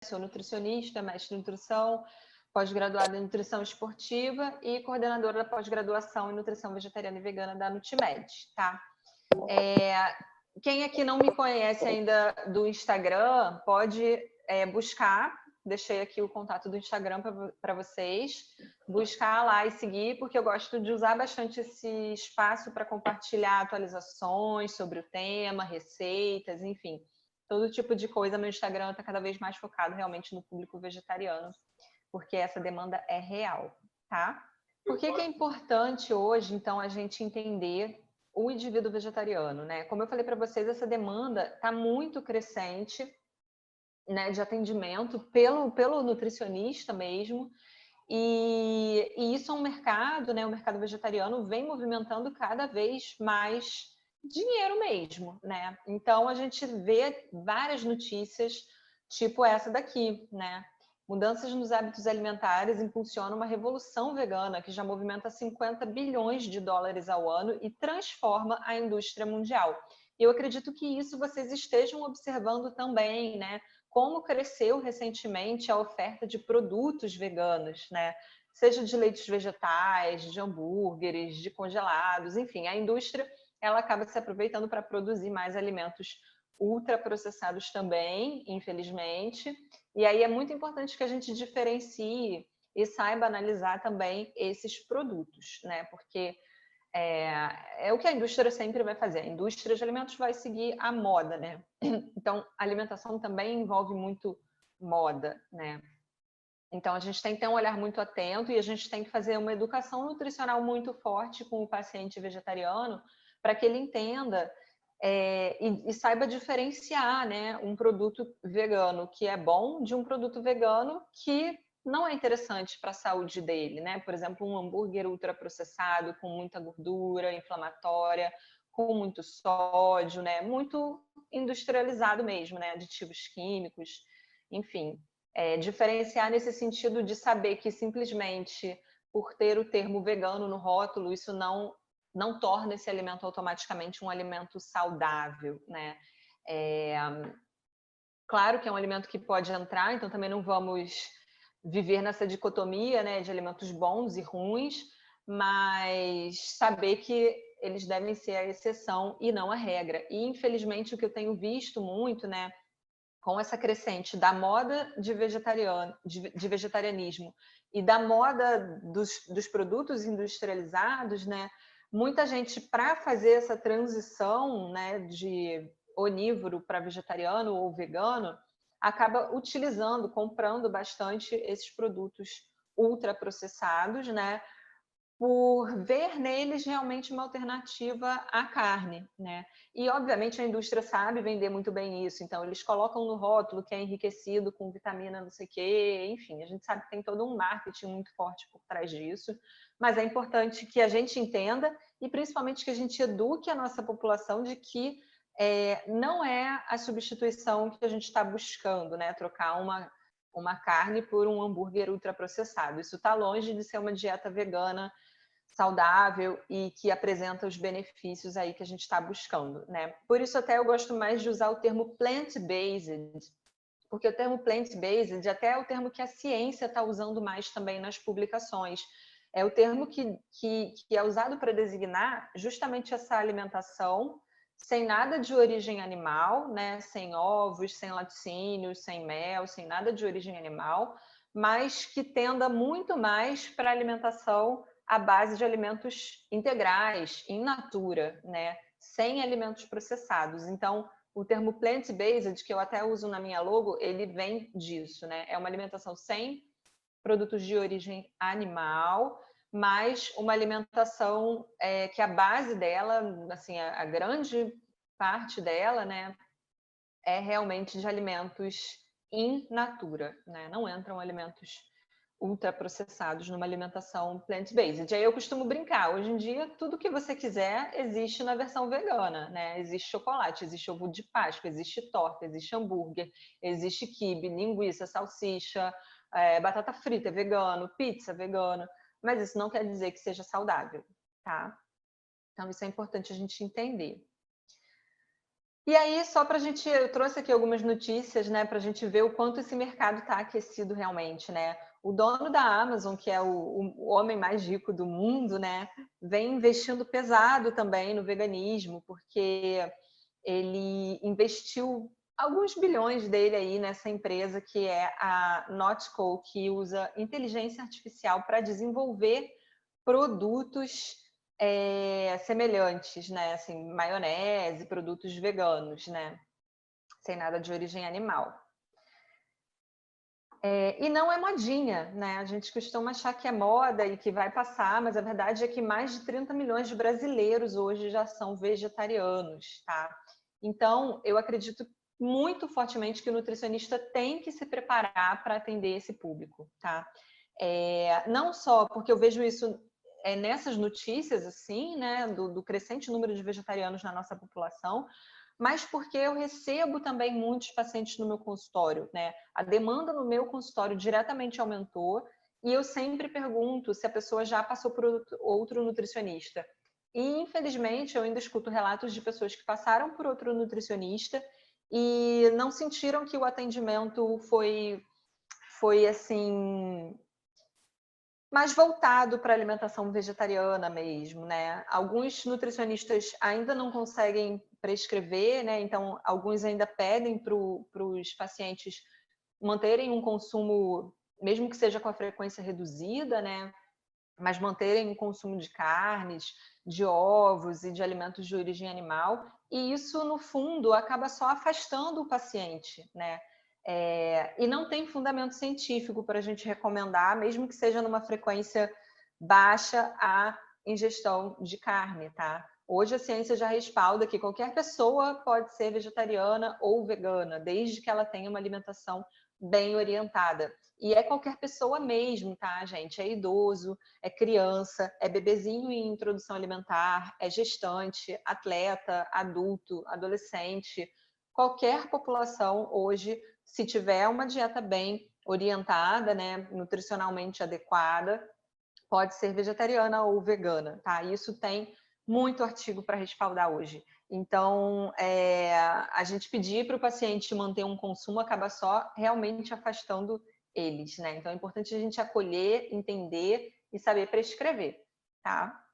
sou nutricionista, mestre em nutrição, pós-graduada em nutrição esportiva e coordenadora da pós-graduação em nutrição vegetariana e vegana da Nutimed, tá? Quem aqui não me conhece ainda do Instagram, pode buscar, deixei aqui o contato do Instagram para vocês, buscar lá e seguir, porque eu gosto de usar bastante esse espaço para compartilhar atualizações sobre o tema, receitas, enfim, todo tipo de coisa. Meu Instagram está cada vez mais focado realmente no público vegetariano, porque essa demanda é real, tá? Por que é importante hoje, então, a gente entender o indivíduo vegetariano, né? Como eu falei para vocês, essa demanda está muito crescente, né, de atendimento pelo nutricionista mesmo, e isso é um mercado, né? O mercado vegetariano vem movimentando cada vez mais dinheiro mesmo, né? Então a gente vê várias notícias, tipo essa daqui, né? Mudanças nos hábitos alimentares impulsionam uma revolução vegana que já movimenta 50 bilhões de dólares ao ano e transforma a indústria mundial. E eu acredito que isso vocês estejam observando também, né? Como cresceu recentemente a oferta de produtos veganos, né? Seja de leites vegetais, de hambúrgueres, de congelados, enfim, a indústria ela acaba se aproveitando para produzir mais alimentos ultraprocessados também, infelizmente. E aí é muito importante que a gente diferencie e saiba analisar também esses produtos, né? Porque é o que a indústria sempre vai fazer. A indústria de alimentos vai seguir a moda, né? Então, a alimentação também envolve muito moda, né? Então, a gente tem que ter um olhar muito atento e a gente tem que fazer uma educação nutricional muito forte com o paciente vegetariano para que ele entenda e saiba diferenciar, né, um produto vegano que é bom de um produto vegano que não é interessante para a saúde dele, né? Por exemplo, um hambúrguer ultraprocessado com muita gordura inflamatória, com muito sódio, né? Muito industrializado mesmo, né? Aditivos químicos, enfim. Diferenciar nesse sentido de saber que simplesmente por ter o termo vegano no rótulo, isso não torna esse alimento automaticamente um alimento saudável, né? Claro que é um alimento que pode entrar, então também não vamos viver nessa dicotomia, né, de alimentos bons e ruins, mas saber que eles devem ser a exceção e não a regra. E infelizmente o que eu tenho visto muito, né, com essa crescente da moda de vegetarianismo e da moda dos produtos industrializados, né, muita gente, para fazer essa transição, né, de onívoro para vegetariano ou vegano, acaba utilizando, comprando bastante esses produtos ultraprocessados, né, por ver neles realmente uma alternativa à carne, né? E, obviamente, a indústria sabe vender muito bem isso, então eles colocam no rótulo que é enriquecido com vitamina não sei o quê, enfim, a gente sabe que tem todo um marketing muito forte por trás disso, mas é importante que a gente entenda e, principalmente, que a gente eduque a nossa população de que não é a substituição que a gente está buscando, né? Trocar uma carne por um hambúrguer ultraprocessado. Isso está longe de ser uma dieta vegana saudável e que apresenta os benefícios aí que a gente está buscando, né? Por isso até eu gosto mais de usar o termo plant-based, porque o termo plant-based até é o termo que a ciência está usando mais também nas publicações. É o termo que é usado para designar justamente essa alimentação sem nada de origem animal, né? Sem ovos, sem laticínios, sem mel, sem nada de origem animal, mas que tenda muito mais para a alimentação à base de alimentos integrais, in natura, né? Sem alimentos processados. Então, o termo plant-based, que eu até uso na minha logo, ele vem disso, né? É uma alimentação sem produtos de origem animal, mas uma alimentação que a base dela, assim, a grande parte dela, né, é realmente de alimentos in natura, né? Não entram alimentos ultraprocessados numa alimentação plant-based. Aí eu costumo brincar, hoje em dia tudo que você quiser existe na versão vegana, né? Existe chocolate, existe ovo de Páscoa, existe torta, existe hambúrguer, existe quibe, linguiça, salsicha, batata frita vegano, pizza vegana, mas isso não quer dizer que seja saudável, tá? Então isso é importante a gente entender. E aí, só para a gente, eu trouxe aqui algumas notícias, né, para a gente ver o quanto esse mercado está aquecido realmente, né? O dono da Amazon, que é o homem mais rico do mundo, né, vem investindo pesado também no veganismo, porque ele investiu alguns bilhões dele aí nessa empresa que é a Notco, que usa inteligência artificial para desenvolver produtos semelhantes, né? Assim, maionese, produtos veganos, né? Sem nada de origem animal. E não é modinha, né? A gente costuma achar que é moda e que vai passar, mas a verdade é que mais de 30 milhões de brasileiros hoje já são vegetarianos, tá? Então, eu acredito muito fortemente que o nutricionista tem que se preparar para atender esse público, tá? Não só porque eu vejo isso nessas notícias, assim, né, do crescente número de vegetarianos na nossa população, mas porque eu recebo também muitos pacientes no meu consultório, né? A demanda no meu consultório diretamente aumentou e eu sempre pergunto se a pessoa já passou por outro nutricionista. E, infelizmente, eu ainda escuto relatos de pessoas que passaram por outro nutricionista e não sentiram que o atendimento foi assim, mais voltado para alimentação vegetariana mesmo, né? Alguns nutricionistas ainda não conseguem prescrever, né? Então, alguns ainda pedem para os pacientes manterem um consumo, mesmo que seja com a frequência reduzida, né? Mas manterem o consumo de carnes, de ovos e de alimentos de origem animal. E isso, no fundo, acaba só afastando o paciente, né? E não tem fundamento científico para a gente recomendar, mesmo que seja numa frequência baixa, a ingestão de carne, tá? Hoje a ciência já respalda que qualquer pessoa pode ser vegetariana ou vegana, desde que ela tenha uma alimentação bem orientada. E é qualquer pessoa mesmo, tá, gente? É idoso, é criança, é bebezinho em introdução alimentar, é gestante, atleta, adulto, adolescente. Qualquer população hoje, se tiver uma dieta bem orientada, né, nutricionalmente adequada, pode ser vegetariana ou vegana, tá? Isso tem muito artigo para respaldar hoje. Então, a gente pedir para o paciente manter um consumo acaba só realmente afastando eles, né? Então, é importante a gente acolher, entender e saber prescrever, tá?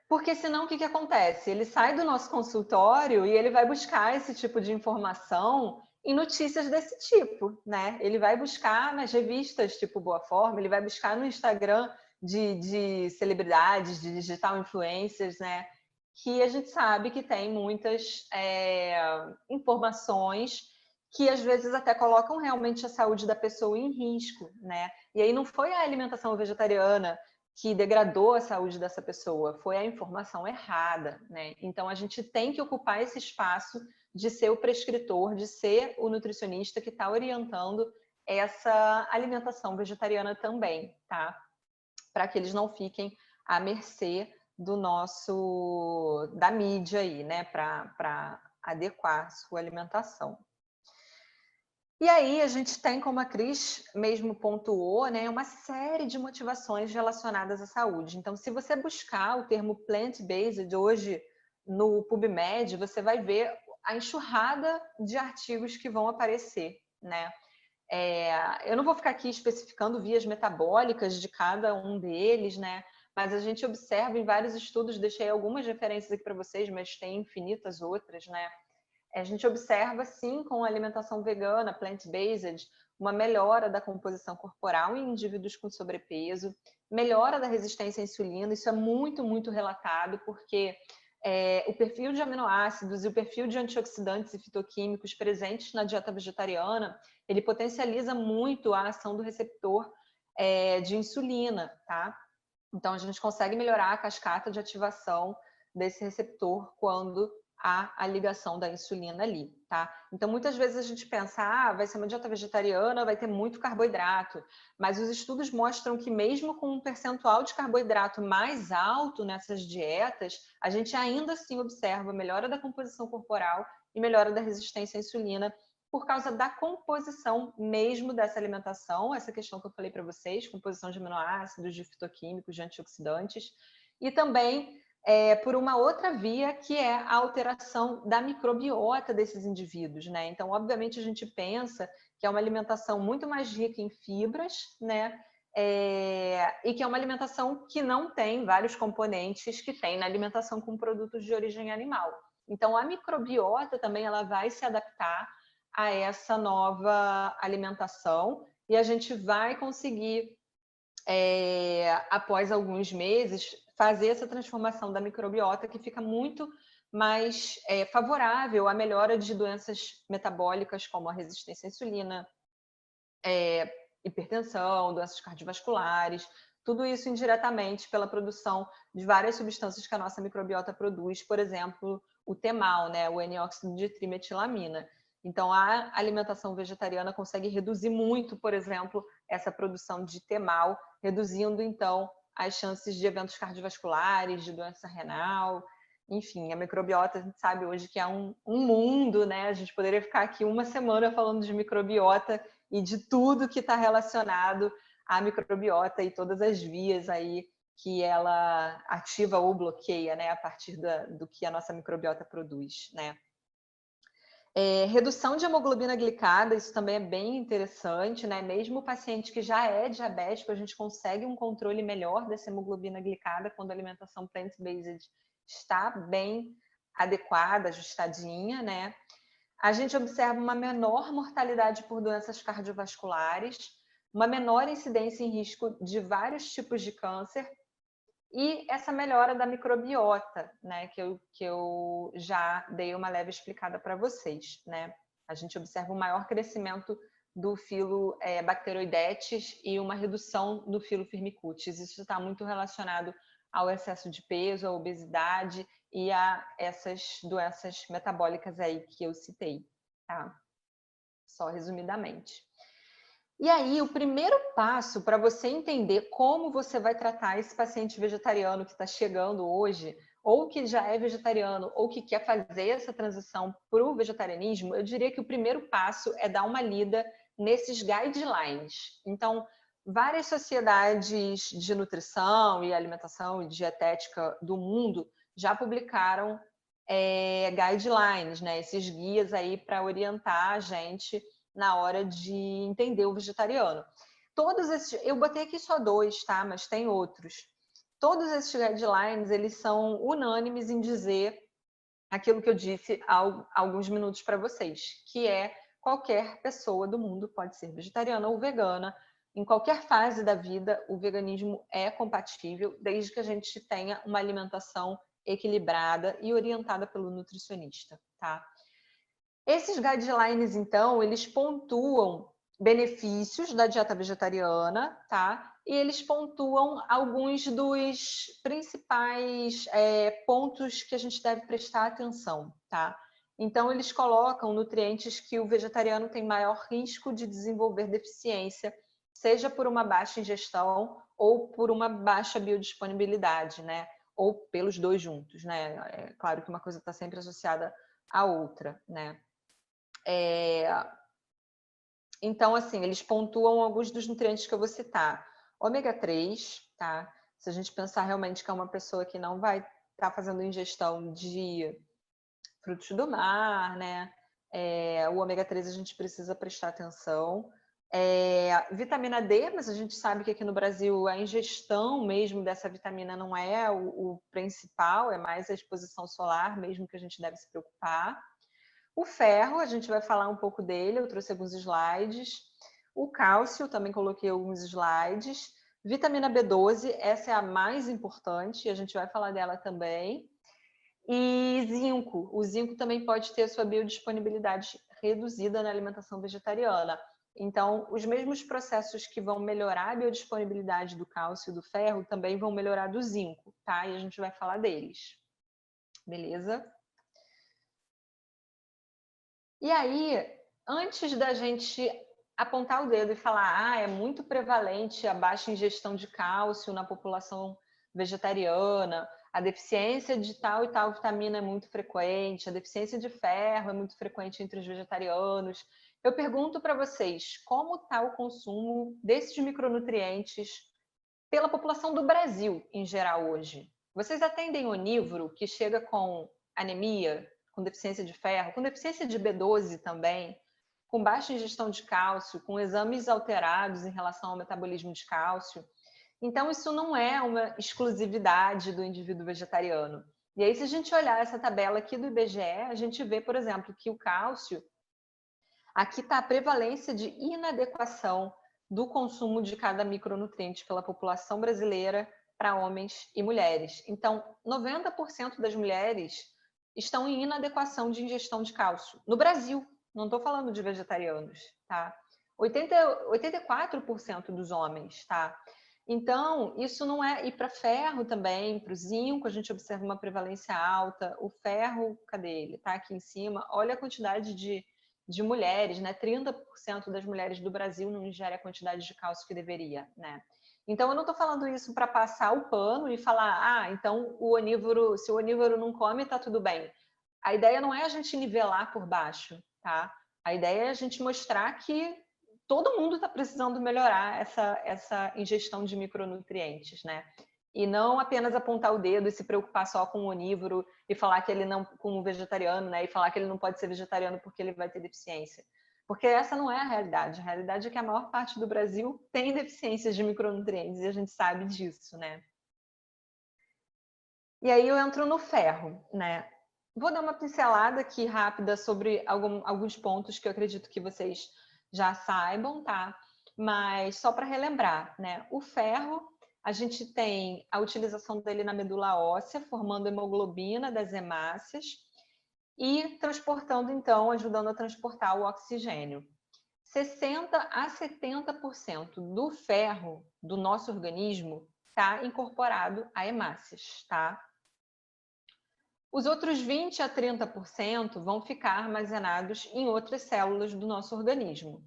Porque senão o que acontece? Ele sai do nosso consultório e ele vai buscar esse tipo de informação em notícias desse tipo, né? Ele vai buscar nas revistas tipo Boa Forma, ele vai buscar no Instagram de celebridades, de digital influencers, né? Que a gente sabe que tem muitas informações que às vezes até colocam realmente a saúde da pessoa em risco, né? E aí não foi a alimentação vegetariana que degradou a saúde dessa pessoa, foi a informação errada, né? Então a gente tem que ocupar esse espaço de ser o prescritor, de ser o nutricionista que está orientando essa alimentação vegetariana também, tá? Para que eles não fiquem à mercê da mídia aí, né? Para adequar sua alimentação. E aí a gente tem, como a Cris mesmo pontuou, né, uma série de motivações relacionadas à saúde. Então, se você buscar o termo plant-based hoje no PubMed, você vai ver a enxurrada de artigos que vão aparecer, né? Eu não vou ficar aqui especificando vias metabólicas de cada um deles, né? Mas a gente observa em vários estudos, deixei algumas referências aqui para vocês, mas tem infinitas outras, né? A gente observa, sim, com a alimentação vegana, plant-based, uma melhora da composição corporal em indivíduos com sobrepeso, melhora da resistência à insulina, isso é muito, muito relatado, porque o perfil de aminoácidos e o perfil de antioxidantes e fitoquímicos presentes na dieta vegetariana, ele potencializa muito a ação do receptor de insulina, tá? Então, a gente consegue melhorar a cascata de ativação desse receptor quando há a ligação da insulina ali, tá? Então, muitas vezes a gente pensa, vai ser uma dieta vegetariana, vai ter muito carboidrato, mas os estudos mostram que mesmo com um percentual de carboidrato mais alto nessas dietas, a gente ainda assim observa melhora da composição corporal e melhora da resistência à insulina por causa da composição mesmo dessa alimentação, essa questão que eu falei para vocês, composição de aminoácidos, de fitoquímicos, de antioxidantes, e também por uma outra via, que é a alteração da microbiota desses indivíduos, né? Então, obviamente, a gente pensa que é uma alimentação muito mais rica em fibras, né? E que é uma alimentação que não tem vários componentes que tem na alimentação com produtos de origem animal. Então, a microbiota também ela vai se adaptar a essa nova alimentação e a gente vai conseguir, após alguns meses, fazer essa transformação da microbiota que fica muito mais favorável à melhora de doenças metabólicas como a resistência à insulina, hipertensão, doenças cardiovasculares, tudo isso indiretamente pela produção de várias substâncias que a nossa microbiota produz, por exemplo, o TEMAL, né, o N-óxido de trimetilamina. Então, a alimentação vegetariana consegue reduzir muito, por exemplo, essa produção de TEMAL, reduzindo, então, as chances de eventos cardiovasculares, de doença renal. Enfim, a microbiota, a gente sabe hoje que é um mundo, né? A gente poderia ficar aqui uma semana falando de microbiota e de tudo que está relacionado à microbiota e todas as vias aí que ela ativa ou bloqueia, né, a partir do que a nossa microbiota produz, né. Redução de hemoglobina glicada, isso também é bem interessante, né? Mesmo o paciente que já é diabético, a gente consegue um controle melhor dessa hemoglobina glicada quando a alimentação plant-based está bem adequada, ajustadinha, né? A gente observa uma menor mortalidade por doenças cardiovasculares, uma menor incidência em risco de vários tipos de câncer e essa melhora da microbiota, né, que eu já dei uma leve explicada para vocês, né? A gente observa um maior crescimento do filo Bacteroidetes e uma redução do filo Firmicutes. Isso está muito relacionado ao excesso de peso, à obesidade e a essas doenças metabólicas aí que eu citei, tá? Só resumidamente. E aí, o primeiro passo para você entender como você vai tratar esse paciente vegetariano que está chegando hoje, ou que já é vegetariano, ou que quer fazer essa transição para o vegetarianismo, eu diria que o primeiro passo é dar uma lida nesses guidelines. Então, várias sociedades de nutrição e alimentação e dietética do mundo já publicaram guidelines, né? Esses guias aí para orientar a gente na hora de entender o vegetariano. Todos esses, eu botei aqui só 2, tá? Mas tem outros. Todos esses guidelines, eles são unânimes em dizer aquilo que eu disse há alguns minutos para vocês, que é qualquer pessoa do mundo pode ser vegetariana ou vegana. Em qualquer fase da vida, o veganismo é compatível, desde que a gente tenha uma alimentação equilibrada e orientada pelo nutricionista, tá? Esses guidelines, então, eles pontuam benefícios da dieta vegetariana, tá? E eles pontuam alguns dos principais pontos que a gente deve prestar atenção, tá? Então, eles colocam nutrientes que o vegetariano tem maior risco de desenvolver deficiência, seja por uma baixa ingestão ou por uma baixa biodisponibilidade, né? Ou pelos dois juntos, né? É claro que uma coisa está sempre associada à outra, né? Então, assim, eles pontuam alguns dos nutrientes que eu vou citar. Ômega 3, tá? Se a gente pensar realmente que é uma pessoa que não vai estar fazendo ingestão de frutos do mar, né? O ômega 3 a gente precisa prestar atenção. Vitamina D, mas a gente sabe que aqui no Brasil a ingestão mesmo dessa vitamina não é o principal, é mais a exposição solar mesmo que a gente deve se preocupar. O ferro, a gente vai falar um pouco dele, eu trouxe alguns slides. O cálcio, também coloquei alguns slides. Vitamina B12, essa é a mais importante, a gente vai falar dela também. E zinco, o zinco também pode ter sua biodisponibilidade reduzida na alimentação vegetariana. Então, os mesmos processos que vão melhorar a biodisponibilidade do cálcio e do ferro também vão melhorar do zinco, tá? E a gente vai falar deles. Beleza? E aí, antes da gente apontar o dedo e falar, é muito prevalente a baixa ingestão de cálcio na população vegetariana, a deficiência de tal e tal vitamina é muito frequente, a deficiência de ferro é muito frequente entre os vegetarianos. Eu pergunto para vocês, como está o consumo desses micronutrientes pela população do Brasil em geral hoje? Vocês atendem onívoro que chega com anemia, com deficiência de ferro, com deficiência de B12 também, com baixa ingestão de cálcio, com exames alterados em relação ao metabolismo de cálcio. Então, isso não é uma exclusividade do indivíduo vegetariano. E aí, se a gente olhar essa tabela aqui do IBGE, a gente vê, por exemplo, que o cálcio, aqui está a prevalência de inadequação do consumo de cada micronutriente pela população brasileira para homens e mulheres. Então, 90% das mulheres estão em inadequação de ingestão de cálcio. No Brasil, não estou falando de vegetarianos, tá? 84% dos homens, tá? Então, isso não é... E para ferro também, para o zinco, a gente observa uma prevalência alta. O ferro, cadê ele? Tá aqui em cima. Olha a quantidade de mulheres, né? 30% das mulheres do Brasil não ingerem a quantidade de cálcio que deveria, né? Então, eu não estou falando isso para passar o pano e falar, então o onívoro, se o onívoro não come, tá tudo bem. A ideia não é a gente nivelar por baixo, tá? A ideia é a gente mostrar que todo mundo está precisando melhorar essa ingestão de micronutrientes, né? E não apenas apontar o dedo e se preocupar só com o onívoro e falar que ele não, com o vegetariano, né? E falar que ele não pode ser vegetariano porque ele vai ter deficiência. Porque essa não é a realidade. A realidade é que a maior parte do Brasil tem deficiências de micronutrientes e a gente sabe disso, né? E aí eu entro no ferro, né? Vou dar uma pincelada aqui rápida sobre alguns pontos que eu acredito que vocês já saibam, tá? Mas só para relembrar, né? O ferro, a gente tem a utilização dele na medula óssea, formando hemoglobina das hemácias e transportando, então, ajudando a transportar o oxigênio. 60 a 70% do ferro do nosso organismo está incorporado a hemácias, tá? Os outros 20 a 30% vão ficar armazenados em outras células do nosso organismo.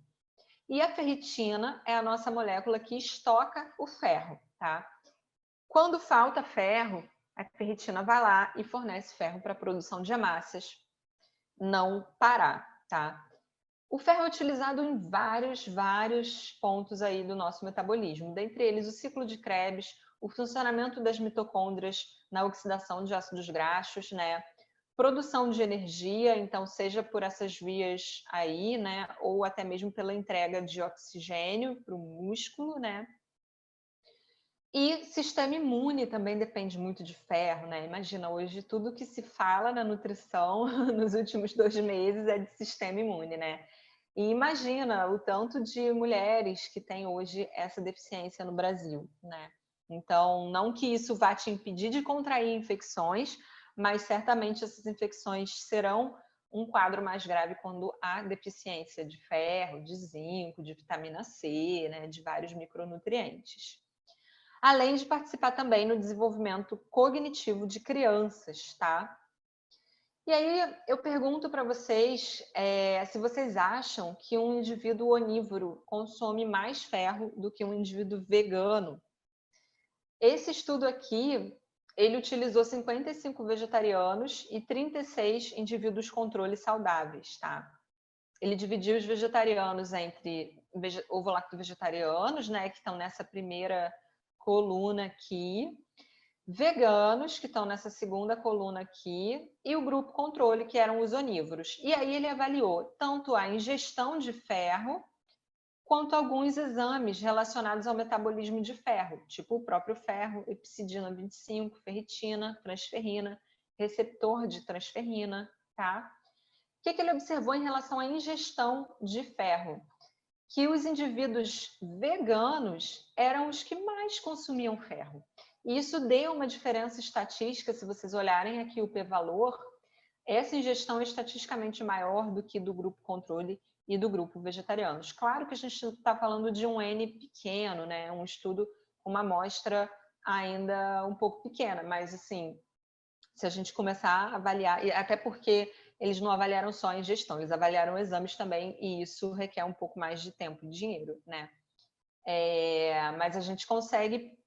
E a ferritina é a nossa molécula que estoca o ferro, tá? Quando falta ferro, a ferritina vai lá e fornece ferro para a produção de hemácias não parar, tá? O ferro é utilizado em vários pontos aí do nosso metabolismo, dentre eles o ciclo de Krebs, o funcionamento das mitocôndrias na oxidação de ácidos graxos, né? Produção de energia, então seja por essas vias aí, né? Ou até mesmo pela entrega de oxigênio para o músculo, né? E sistema imune também depende muito de ferro, né? Imagina, hoje tudo que se fala na nutrição nos últimos 2 meses é de sistema imune, né? E imagina o tanto de mulheres que têm hoje essa deficiência no Brasil, né? Então, não que isso vá te impedir de contrair infecções, mas certamente essas infecções serão um quadro mais grave quando há deficiência de ferro, de zinco, de vitamina C, né? De vários micronutrientes. Além de participar também no desenvolvimento cognitivo de crianças, tá? E aí eu pergunto para vocês se vocês acham que um indivíduo onívoro consome mais ferro do que um indivíduo vegano. Esse estudo aqui, ele utilizou 55 vegetarianos e 36 indivíduos controle saudáveis, tá? Ele dividiu os vegetarianos entre ovo-lacto-vegetarianos, né, que estão nessa primeira coluna aqui, veganos, que estão nessa segunda coluna aqui, e o grupo controle, que eram os onívoros. E aí ele avaliou tanto a ingestão de ferro, quanto alguns exames relacionados ao metabolismo de ferro, tipo o próprio ferro, epsidina 25, ferritina, transferrina, receptor de transferrina, tá? O que ele observou em relação à ingestão de ferro? Que os indivíduos veganos eram os que mais consumiam ferro. E isso deu uma diferença estatística, se vocês olharem aqui o p-valor, essa ingestão é estatisticamente maior do que do grupo controle e do grupo vegetarianos. Claro que a gente está falando de um N pequeno, né? Um estudo com uma amostra ainda um pouco pequena, mas assim, se a gente começar a avaliar, e até porque eles não avaliaram só a ingestão, eles avaliaram exames também, e isso requer um pouco mais de tempo e dinheiro, né? Mas a gente consegue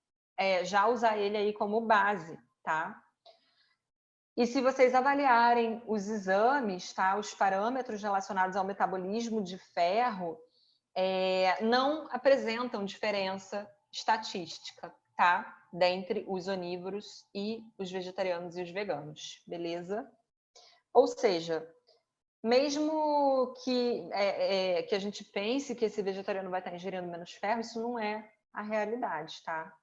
já usar ele aí como base, tá? E se vocês avaliarem os exames, tá? Os parâmetros relacionados ao metabolismo de ferro não apresentam diferença estatística, tá? Dentre os onívoros e os vegetarianos e os veganos, beleza? Ou seja, mesmo que a gente pense que esse vegetariano vai estar ingerindo menos ferro, isso não é a realidade, tá?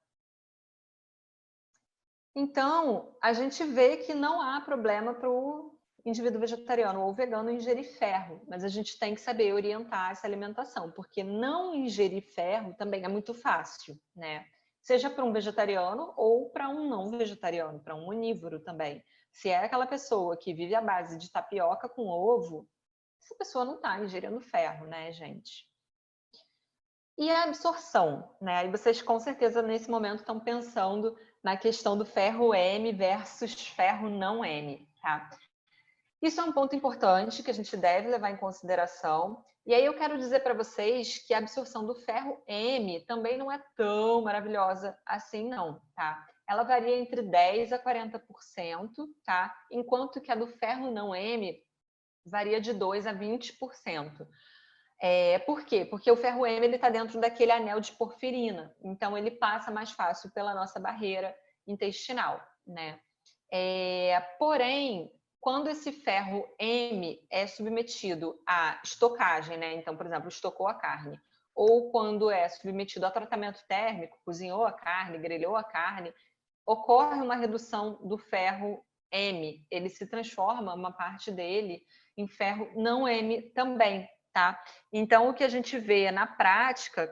Então, a gente vê que não há problema para o indivíduo vegetariano ou vegano ingerir ferro, mas a gente tem que saber orientar essa alimentação, porque não ingerir ferro também é muito fácil, né? Seja para um vegetariano ou para um não vegetariano, para um onívoro também. Se é aquela pessoa que vive à base de tapioca com ovo, essa pessoa não está ingerindo ferro, né, gente? E a absorção, né? Aí vocês com certeza nesse momento estão pensando na questão do ferro M versus ferro não M, tá? Isso é um ponto importante que a gente deve levar em consideração. E aí eu quero dizer para vocês que a absorção do ferro M também não é tão maravilhosa assim não, tá? Ela varia entre 10 a 40%, tá? Enquanto que a do ferro não M varia de 2 a 20%. Por quê? Porque o ferro M está dentro daquele anel de porfirina, então ele passa mais fácil pela nossa barreira intestinal, né? Porém, quando esse ferro M é submetido à estocagem, né? Então, por exemplo, estocou a carne, ou quando é submetido a tratamento térmico, cozinhou a carne, grelhou a carne, ocorre uma redução do ferro M, ele se transforma, uma parte dele, em ferro não M também, tá? Então, o que a gente vê na prática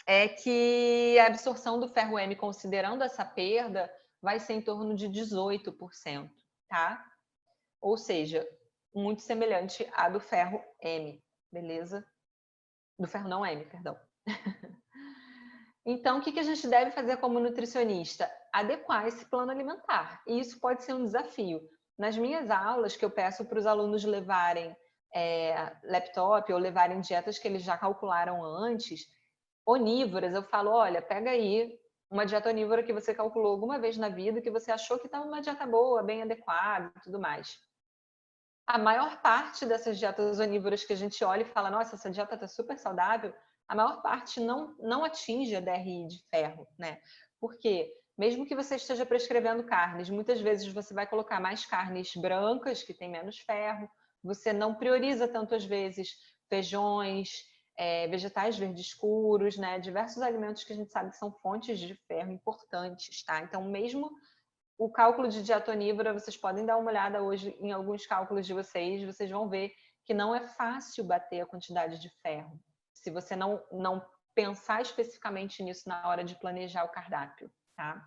é que a absorção do ferro M, considerando essa perda, vai ser em torno de 18%, tá? Ou seja, muito semelhante à do ferro M, beleza? Do ferro não M, perdão. Então, o que a gente deve fazer como nutricionista? Adequar esse plano alimentar. E isso pode ser um desafio. Nas minhas aulas, que eu peço para os alunos levarem laptop ou levarem dietas que eles já calcularam antes, onívoras, eu falo, olha, pega aí uma dieta onívora que você calculou alguma vez na vida, que você achou que estava uma dieta boa, bem adequada e tudo mais. A maior parte dessas dietas onívoras que a gente olha e fala, nossa, essa dieta está super saudável, a maior parte não atinge a DRI de ferro, né? Porque mesmo que você esteja prescrevendo carnes, muitas vezes você vai colocar mais carnes brancas, que tem menos ferro, você não prioriza tanto às vezes feijões, vegetais verdes escuros, né? Diversos alimentos que a gente sabe que são fontes de ferro importantes, tá? Então, mesmo o cálculo de dieta onívora, vocês podem dar uma olhada hoje em alguns cálculos de vocês vão ver que não é fácil bater a quantidade de ferro, se você não pensar especificamente nisso na hora de planejar o cardápio, tá?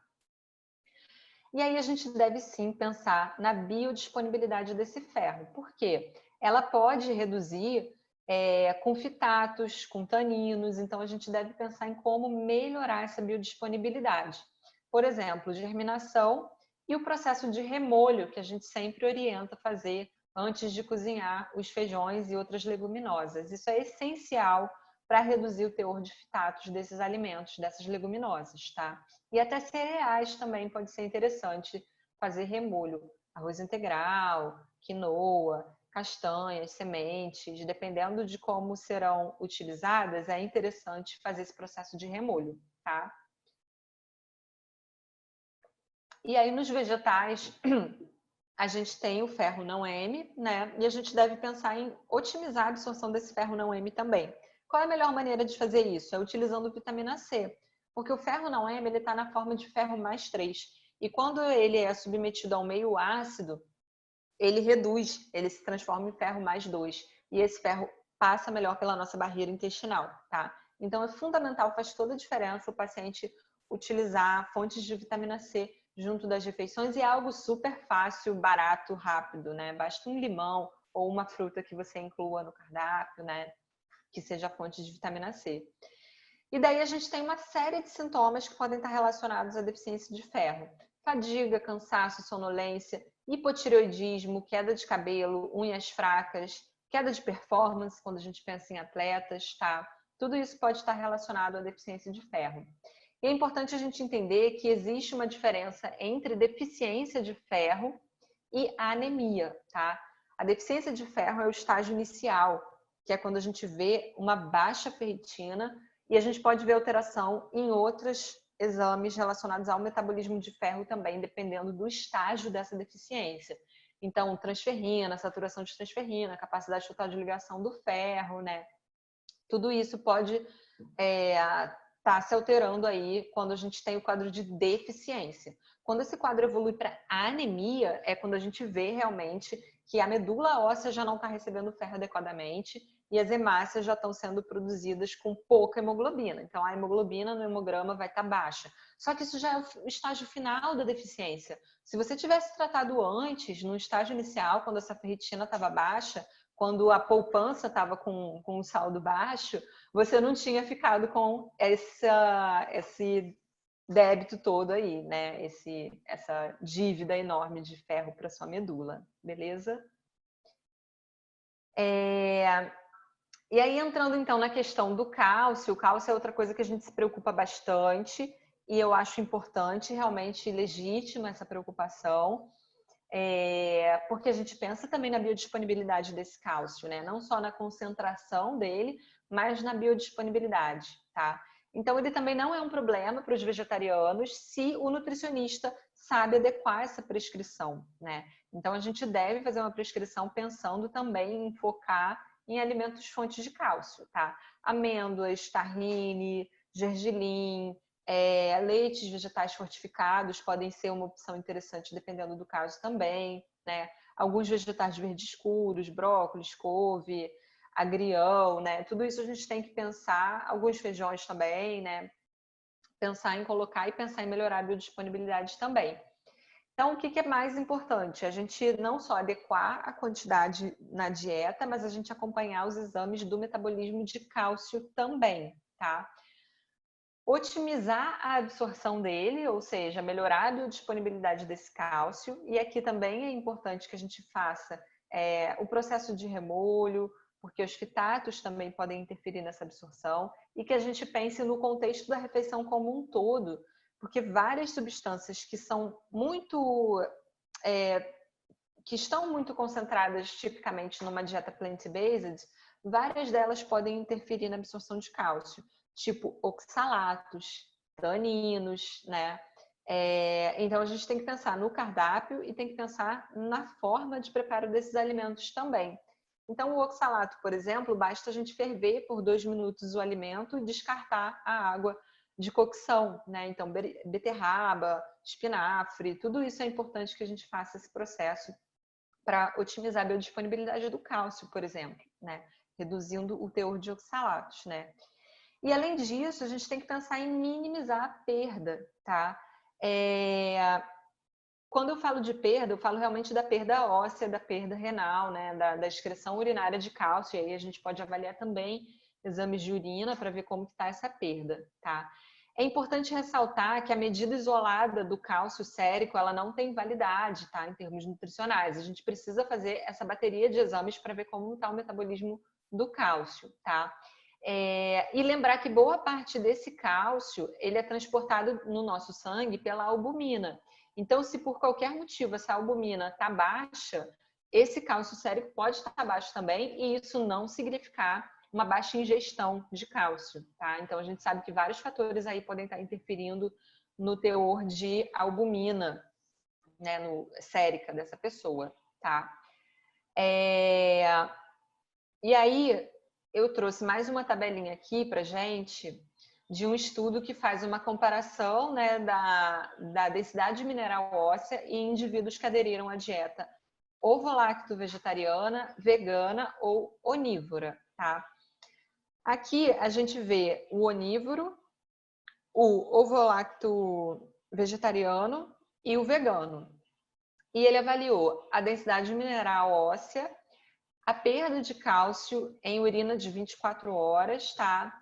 E aí a gente deve sim pensar na biodisponibilidade desse ferro, porque ela pode reduzir com fitatos, com taninos, então a gente deve pensar em como melhorar essa biodisponibilidade. Por exemplo, germinação e o processo de remolho, que a gente sempre orienta a fazer antes de cozinhar os feijões e outras leguminosas. Isso é essencial para reduzir o teor de fitatos desses alimentos, dessas leguminosas, tá? E até cereais também pode ser interessante fazer remolho. Arroz integral, quinoa, castanhas, sementes, dependendo de como serão utilizadas, é interessante fazer esse processo de remolho, tá? E aí nos vegetais, a gente tem o ferro não M, né? E a gente deve pensar em otimizar a absorção desse ferro não M também. Qual é a melhor maneira de fazer isso? É utilizando vitamina C. Porque o ferro não M, ele está na forma de ferro mais 3. E quando ele é submetido ao meio ácido, ele reduz, ele se transforma em ferro mais 2. E esse ferro passa melhor pela nossa barreira intestinal, tá? Então é fundamental, faz toda a diferença o paciente utilizar fontes de vitamina C junto das refeições e é algo super fácil, barato, rápido, né? Basta um limão ou uma fruta que você inclua no cardápio, né? Que seja fonte de vitamina C. E daí a gente tem uma série de sintomas que podem estar relacionados à deficiência de ferro. Fadiga, cansaço, sonolência, hipotireoidismo, queda de cabelo, unhas fracas, queda de performance, quando a gente pensa em atletas, tá? Tudo isso pode estar relacionado à deficiência de ferro. E é importante a gente entender que existe uma diferença entre deficiência de ferro e anemia, tá? A deficiência de ferro é o estágio inicial, que é quando a gente vê uma baixa ferritina e a gente pode ver alteração em outras exames relacionados ao metabolismo de ferro também, dependendo do estágio dessa deficiência. Então, transferrina, saturação de transferrina, capacidade total de ligação do ferro, né? Tudo isso pode tá se alterando aí quando a gente tem o quadro de deficiência. Quando esse quadro evolui para anemia, é quando a gente vê realmente que a medula óssea já não está recebendo ferro adequadamente e as hemácias já estão sendo produzidas com pouca hemoglobina. Então, a hemoglobina no hemograma vai estar baixa. Só que isso já é o estágio final da deficiência. Se você tivesse tratado antes, no estágio inicial, quando essa ferritina estava baixa, quando a poupança estava com o saldo baixo, você não tinha ficado com esse débito todo aí, né? Essa dívida enorme de ferro para sua medula, beleza? E aí, entrando então na questão do cálcio, o cálcio é outra coisa que a gente se preocupa bastante e eu acho importante, realmente legítima essa preocupação, porque a gente pensa também na biodisponibilidade desse cálcio, né? Não só na concentração dele, mas na biodisponibilidade, tá? Então, ele também não é um problema para os vegetarianos se o nutricionista sabe adequar essa prescrição, né? Então, a gente deve fazer uma prescrição pensando também em focar em alimentos fontes de cálcio, tá? Amêndoas, tahine, gergelim, leites vegetais fortificados podem ser uma opção interessante dependendo do caso também, né? Alguns vegetais verdes escuros, brócolis, couve, agrião, né? Tudo isso a gente tem que pensar, alguns feijões também, né? Pensar em colocar e pensar em melhorar a biodisponibilidade também. Então, o que é mais importante? A gente não só adequar a quantidade na dieta, mas a gente acompanhar os exames do metabolismo de cálcio também, tá? Otimizar a absorção dele, ou seja, melhorar a biodisponibilidade desse cálcio. E aqui também é importante que a gente faça o processo de remolho, porque os fitatos também podem interferir nessa absorção, e que a gente pense no contexto da refeição como um todo, porque várias substâncias que são muito que estão muito concentradas tipicamente numa dieta plant-based, várias delas podem interferir na absorção de cálcio, tipo oxalatos, taninos, né? Então a gente tem que pensar no cardápio e tem que pensar na forma de preparo desses alimentos também. Então o oxalato, por exemplo, basta a gente ferver por 2 minutos o alimento e descartar a água de cocção, né? Então beterraba, espinafre, tudo isso é importante que a gente faça esse processo para otimizar a biodisponibilidade do cálcio, por exemplo, né? Reduzindo o teor de oxalatos, né? E além disso, a gente tem que pensar em minimizar a perda, tá? Quando eu falo de perda, eu falo realmente da perda óssea, da perda renal, né? Da excreção urinária de cálcio, e aí a gente pode avaliar também exames de urina para ver como está essa perda, tá? É importante ressaltar que a medida isolada do cálcio sérico, ela não tem validade, tá? Em termos nutricionais. A gente precisa fazer essa bateria de exames para ver como está o metabolismo do cálcio, tá? E lembrar que boa parte desse cálcio, ele é transportado no nosso sangue pela albumina. Então, se por qualquer motivo essa albumina está baixa, esse cálcio sérico pode estar baixo também, e isso não significar uma baixa ingestão de cálcio, tá? Então, a gente sabe que vários fatores aí podem estar interferindo no teor de albumina, né, no sérica dessa pessoa, tá? E aí, eu trouxe mais uma tabelinha aqui pra gente de um estudo que faz uma comparação, né, da densidade mineral óssea em indivíduos que aderiram à dieta ovo-lacto-vegetariana, vegana ou onívora, tá? Aqui a gente vê o onívoro, o ovo-lacto-vegetariano e o vegano. E ele avaliou a densidade mineral óssea, a perda de cálcio em urina de 24 horas, tá?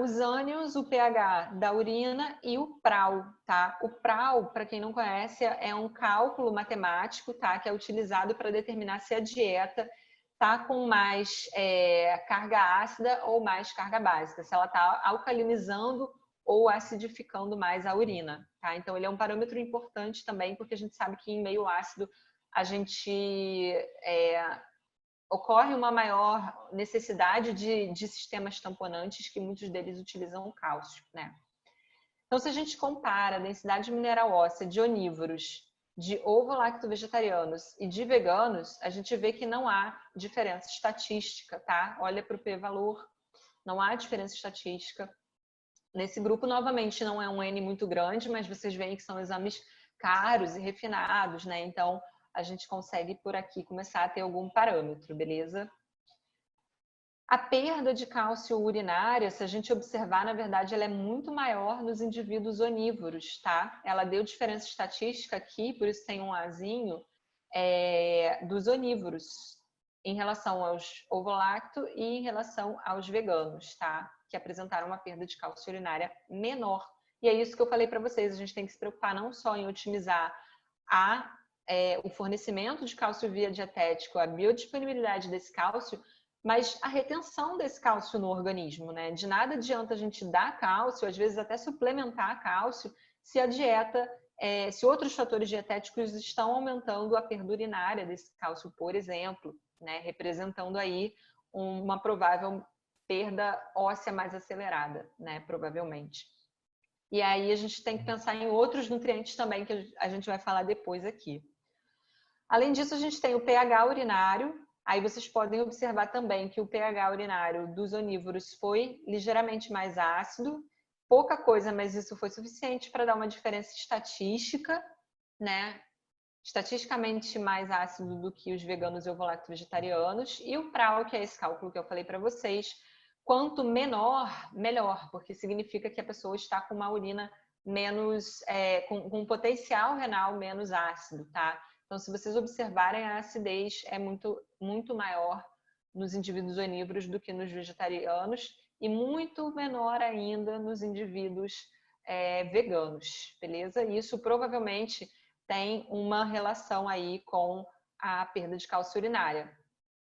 Os ânions, o pH da urina e o PRAL, tá? O PRAL, para quem não conhece, é um cálculo matemático, tá? Que é utilizado para determinar se a dieta tá com mais carga ácida ou mais carga básica, se ela tá alcalinizando ou acidificando mais a urina, tá? Então ele é um parâmetro importante também, porque a gente sabe que em meio ácido a gente ocorre uma maior necessidade de sistemas tamponantes, que muitos deles utilizam o cálcio, né? Então, se a gente compara a densidade mineral óssea de onívoros, de ovo-lacto-vegetarianos e de veganos, a gente vê que não há diferença estatística, tá? Olha para o p-valor, não há diferença estatística. Nesse grupo, novamente, não é um N muito grande, mas vocês veem que são exames caros e refinados, né? Então, a gente consegue por aqui começar a ter algum parâmetro, beleza? A perda de cálcio urinária, se a gente observar, na verdade, ela é muito maior nos indivíduos onívoros, tá? Ela deu diferença estatística aqui, por isso tem um Azinho, dos onívoros, em relação aos ovo-lacto e em relação aos veganos, tá? Que apresentaram uma perda de cálcio urinária menor. E é isso que eu falei para vocês, a gente tem que se preocupar não só em otimizar o fornecimento de cálcio via dietético, a biodisponibilidade desse cálcio, mas a retenção desse cálcio no organismo, né? De nada adianta a gente dar cálcio, às vezes até suplementar cálcio, se a dieta, se outros fatores dietéticos estão aumentando a perda urinária desse cálcio, por exemplo, né? Representando aí uma provável perda óssea mais acelerada, né? Provavelmente. E aí a gente tem que pensar em outros nutrientes também, que a gente vai falar depois aqui. Além disso, a gente tem o pH urinário. Aí vocês podem observar também que o pH urinário dos onívoros foi ligeiramente mais ácido. Pouca coisa, mas isso foi suficiente para dar uma diferença estatística, né? Estatisticamente mais ácido do que os veganos e ovo-lacto-vegetarianos. E o PRAL, que é esse cálculo que eu falei para vocês, quanto menor, melhor, porque significa que a pessoa está com uma urina menos, com um potencial renal menos ácido, tá? Então, se vocês observarem, a acidez é muito maior nos indivíduos onívoros do que nos vegetarianos e muito menor ainda nos indivíduos veganos, beleza? Isso provavelmente tem uma relação aí com a perda de cálcio urinária.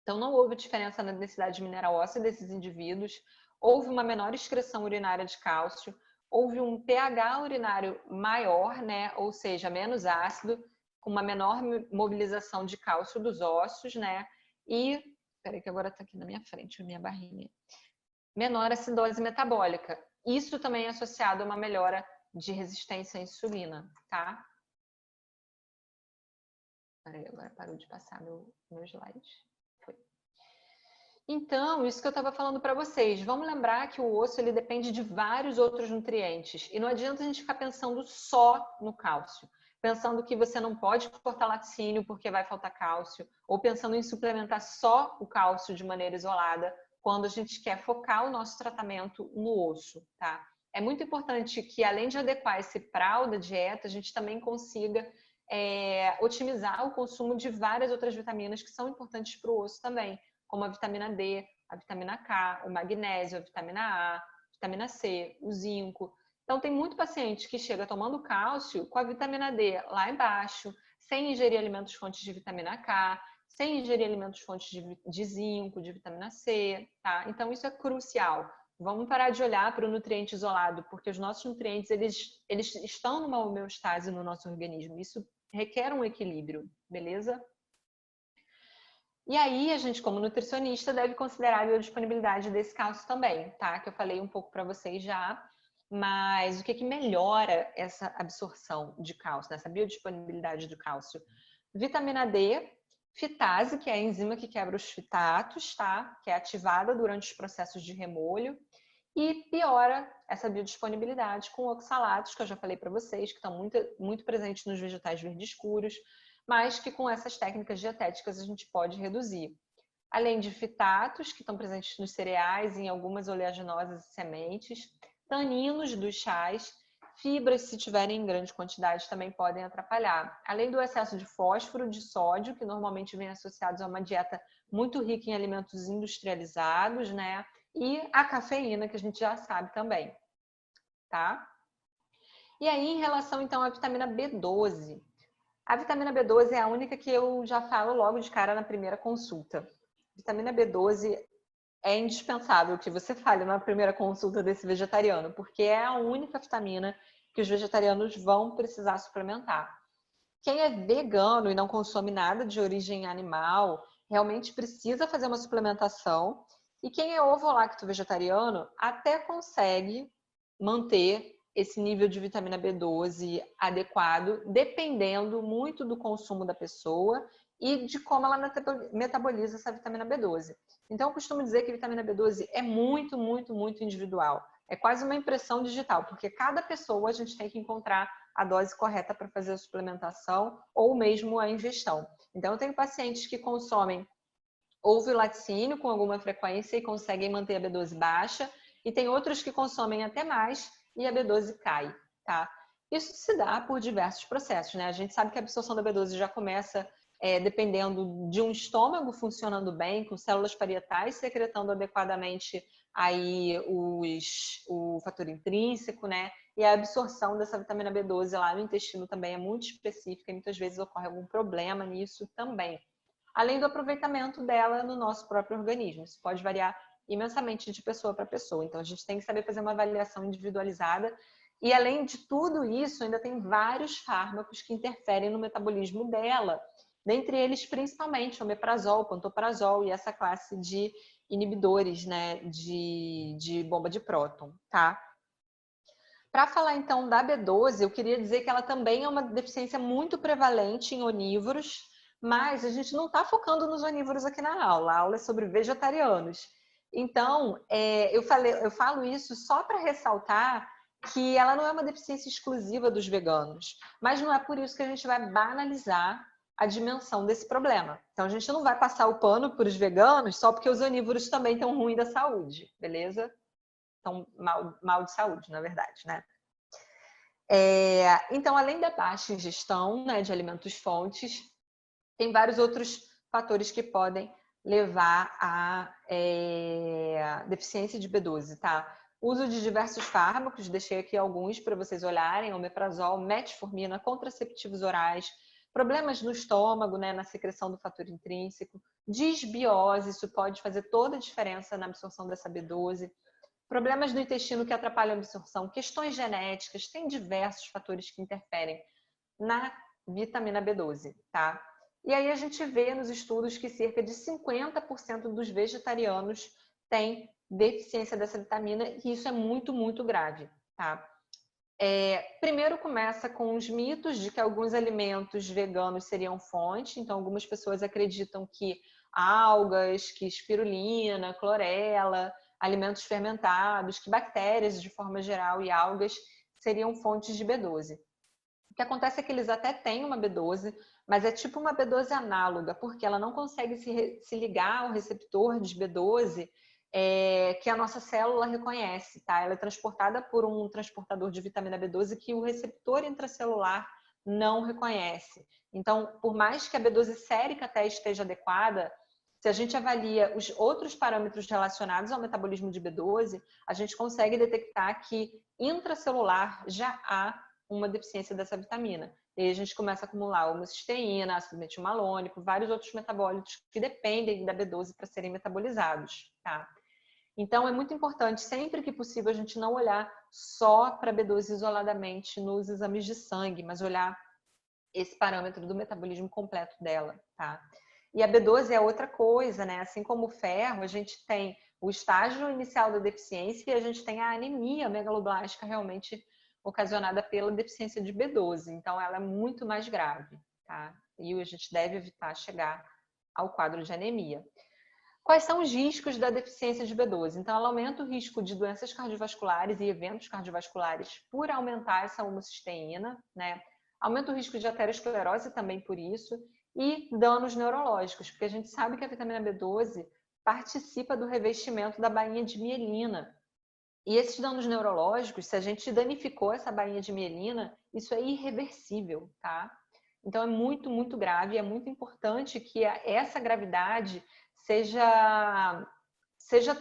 Então, não houve diferença na densidade mineral óssea desses indivíduos, houve uma menor excreção urinária de cálcio, houve um pH urinário maior, né? Ou seja, menos ácido, com uma menor mobilização de cálcio dos ossos, né? E, peraí que agora está aqui na minha frente, a minha barrinha. Menor acidose metabólica. Isso também é associado a uma melhora de resistência à insulina, tá? Peraí, agora parou de passar meu slide. Foi. Então, isso que eu estava falando para vocês. Vamos lembrar que o osso ele depende de vários outros nutrientes. E não adianta a gente ficar pensando só no cálcio. Pensando que você não pode cortar laticínio porque vai faltar cálcio, ou pensando em suplementar só o cálcio de maneira isolada, quando a gente quer focar o nosso tratamento no osso, tá? É muito importante que, além de adequar esse PRAL da dieta, a gente também consiga otimizar o consumo de várias outras vitaminas que são importantes para o osso também, como a vitamina D, a vitamina K, o magnésio, a vitamina A, a vitamina C, o zinco. Então, tem muito paciente que chega tomando cálcio com a vitamina D lá embaixo, sem ingerir alimentos fontes de vitamina K, sem ingerir alimentos fontes de zinco, de vitamina C, tá? Então, isso é crucial. Vamos parar de olhar para o nutriente isolado, porque os nossos nutrientes, eles estão numa homeostase no nosso organismo. Isso requer um equilíbrio, beleza? E aí, a gente, como nutricionista, deve considerar a biodisponibilidade desse cálcio também, tá? Que eu falei um pouco para vocês já. Mas o que melhora essa absorção de cálcio, essa biodisponibilidade do cálcio? Vitamina D, fitase, que é a enzima que quebra os fitatos, tá? Que é ativada durante os processos de remolho. E piora essa biodisponibilidade com oxalatos, que eu já falei para vocês, que estão muito presentes nos vegetais verdes escuros, mas que com essas técnicas dietéticas a gente pode reduzir. Além de fitatos, que estão presentes nos cereais e em algumas oleaginosas e sementes, taninos dos chás, fibras, se tiverem em grande quantidade, também podem atrapalhar. Além do excesso de fósforo, de sódio, que normalmente vem associados a uma dieta muito rica em alimentos industrializados, né? E a cafeína, que a gente já sabe também, tá? E aí, em relação, então, à vitamina B12. A vitamina B12 é a única que eu já falo logo de cara na primeira consulta. Vitamina B12 é indispensável que você fale na primeira consulta desse vegetariano, porque é a única vitamina que os vegetarianos vão precisar suplementar. Quem é vegano e não consome nada de origem animal, realmente precisa fazer uma suplementação. E quem é ovo-lacto vegetariano até consegue manter esse nível de vitamina B12 adequado, dependendo muito do consumo da pessoa e de como ela metaboliza essa vitamina B12. Então, eu costumo dizer que a vitamina B12 é muito, muito, muito individual. É quase uma impressão digital, porque cada pessoa a gente tem que encontrar a dose correta para fazer a suplementação ou mesmo a ingestão. Então, eu tenho pacientes que consomem ovo e laticínio com alguma frequência e conseguem manter a B12 baixa, e tem outros que consomem até mais e a B12 cai, tá? Isso se dá por diversos processos, né? A gente sabe que a absorção da B12 já começa dependendo de um estômago funcionando bem, com células parietais secretando adequadamente aí o fator intrínseco, né? E a absorção dessa vitamina B12 lá no intestino também é muito específica e muitas vezes ocorre algum problema nisso também. Além do aproveitamento dela no nosso próprio organismo. Isso pode variar imensamente de pessoa para pessoa. Então, a gente tem que saber fazer uma avaliação individualizada. E, além de tudo isso, ainda tem vários fármacos que interferem no metabolismo dela. Dentre eles, principalmente, o omeprazol, o pantoprazol e essa classe de inibidores, né, de bomba de próton, tá? Para falar, então, da B12, eu queria dizer que ela também é uma deficiência muito prevalente em onívoros, mas a gente não está focando nos onívoros aqui na aula. A aula é sobre vegetarianos. Então, eu falo isso só para ressaltar que ela não é uma deficiência exclusiva dos veganos, mas não é por isso que a gente vai banalizar a dimensão desse problema. Então, a gente não vai passar o pano para os veganos só porque os onívoros também estão ruins da saúde, beleza? Estão mal de saúde, na verdade, né? Então, além da baixa ingestão, né, de alimentos fontes, tem vários outros fatores que podem levar à deficiência de B12, tá? Uso de diversos fármacos, deixei aqui alguns para vocês olharem: omeprazol, metformina, contraceptivos orais, problemas no estômago, né, na secreção do fator intrínseco, disbiose, isso pode fazer toda a diferença na absorção dessa B12. Problemas no intestino que atrapalham a absorção, questões genéticas, tem diversos fatores que interferem na vitamina B12, tá? E aí a gente vê nos estudos que cerca de 50% dos vegetarianos têm deficiência dessa vitamina e isso é muito, muito grave, tá? Primeiro começa com os mitos de que alguns alimentos veganos seriam fonte, então algumas pessoas acreditam que algas, que espirulina, clorela, alimentos fermentados, que bactérias de forma geral e algas seriam fontes de B12. O que acontece é que eles até têm uma B12, mas é tipo uma B12 análoga, porque ela não consegue se ligar ao receptor de B12 que a nossa célula reconhece, tá? Ela é transportada por um transportador de vitamina B12 que o receptor intracelular não reconhece. Então, por mais que a B12 sérica até esteja adequada, se a gente avalia os outros parâmetros relacionados ao metabolismo de B12, a gente consegue detectar que intracelular já há uma deficiência dessa vitamina. E aí a gente começa a acumular homocisteína, ácido metilmalônico, vários outros metabólitos que dependem da B12 para serem metabolizados, tá? Então, é muito importante, sempre que possível, a gente não olhar só para a B12 isoladamente nos exames de sangue, mas olhar esse parâmetro do metabolismo completo dela, tá? E a B12 é outra coisa, né? Assim como o ferro, a gente tem o estágio inicial da deficiência e a gente tem a anemia megaloblástica realmente ocasionada pela deficiência de B12. Então, ela é muito mais grave, tá? E a gente deve evitar chegar ao quadro de anemia. Quais são os riscos da deficiência de B12? Então, ela aumenta o risco de doenças cardiovasculares e eventos cardiovasculares por aumentar essa homocisteína, né? Aumenta o risco de aterosclerose também por isso, e danos neurológicos, porque a gente sabe que a vitamina B12 participa do revestimento da bainha de mielina. E esses danos neurológicos, se a gente danificou essa bainha de mielina, isso é irreversível, tá? Então é muito, muito grave, e é muito importante que essa gravidade seja